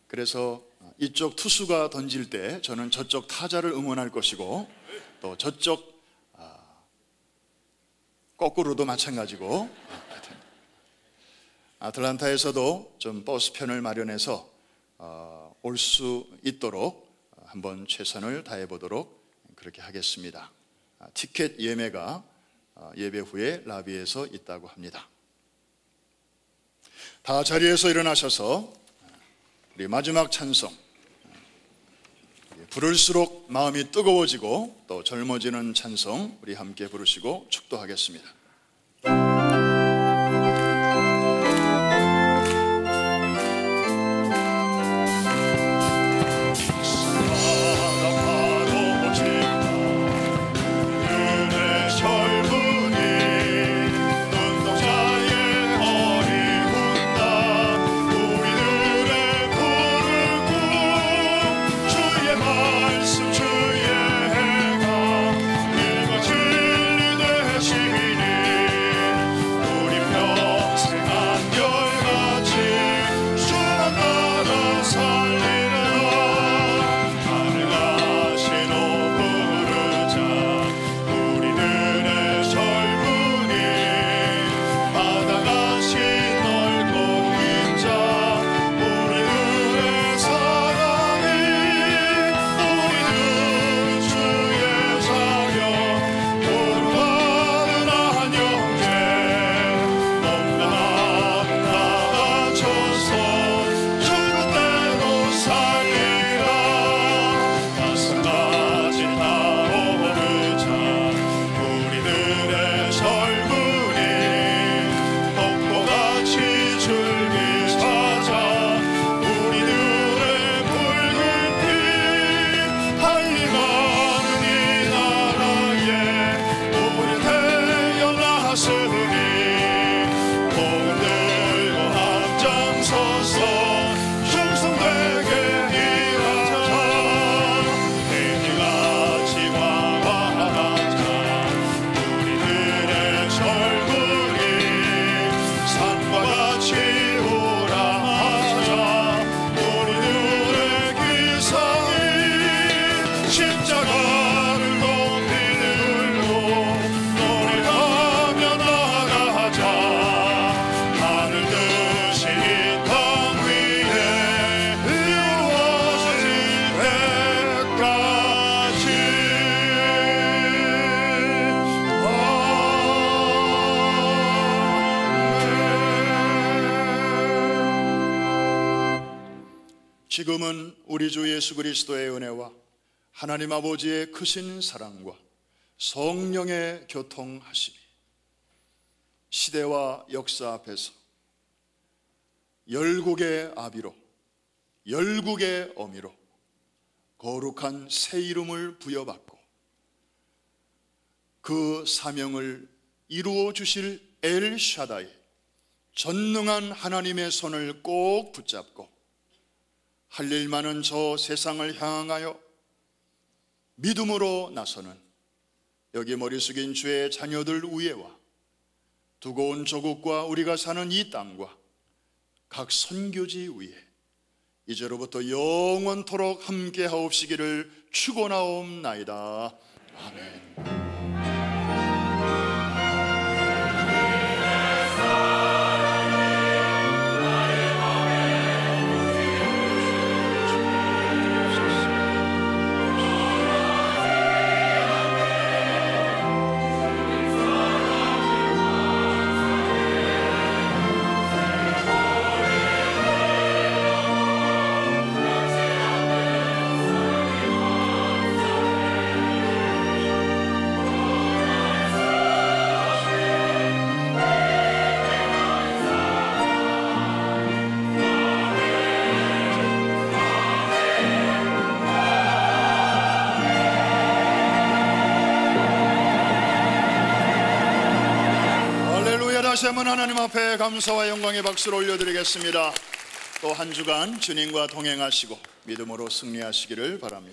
[SPEAKER 12] 그래서 이쪽 투수가 던질 때 저는 저쪽 타자를 응원할 것이고, 또 저쪽 거꾸로도 마찬가지고, 아틀란타에서도 좀 버스편을 마련해서 올 수 있도록 한번 최선을 다해 보도록 그렇게 하겠습니다. 티켓 예매가 예배 후에 라비에서 있다고 합니다. 다 자리에서 일어나셔서 우리 마지막 찬송, 부를수록 마음이 뜨거워지고 또 젊어지는 찬송 우리 함께 부르시고 축도하겠습니다.
[SPEAKER 13] 주의 해가 일과 진리 되시니
[SPEAKER 12] 지금은 우리 주 예수 그리스도의 은혜와 하나님 아버지의 크신 사랑과 성령의 교통하심이 시대와 역사 앞에서 열국의 아비로 열국의 어미로 거룩한 새 이름을 부여받고 그 사명을 이루어 주실 엘샤다이 전능한 하나님의 손을 꼭 붙잡고 할 일 많은 저 세상을 향하여 믿음으로 나서는 여기 머리 숙인 주의 자녀들 위에와 두고 온 조국과 우리가 사는 이 땅과 각 선교지 위에 이제로부터 영원토록 함께 하옵시기를 축원하옵나이다. 아멘. 다시 한번 하나님 앞에 감사와 영광의 박수를 올려드리겠습니다. 또 한 주간 주님과 동행하시고 믿음으로 승리하시기를 바랍니다.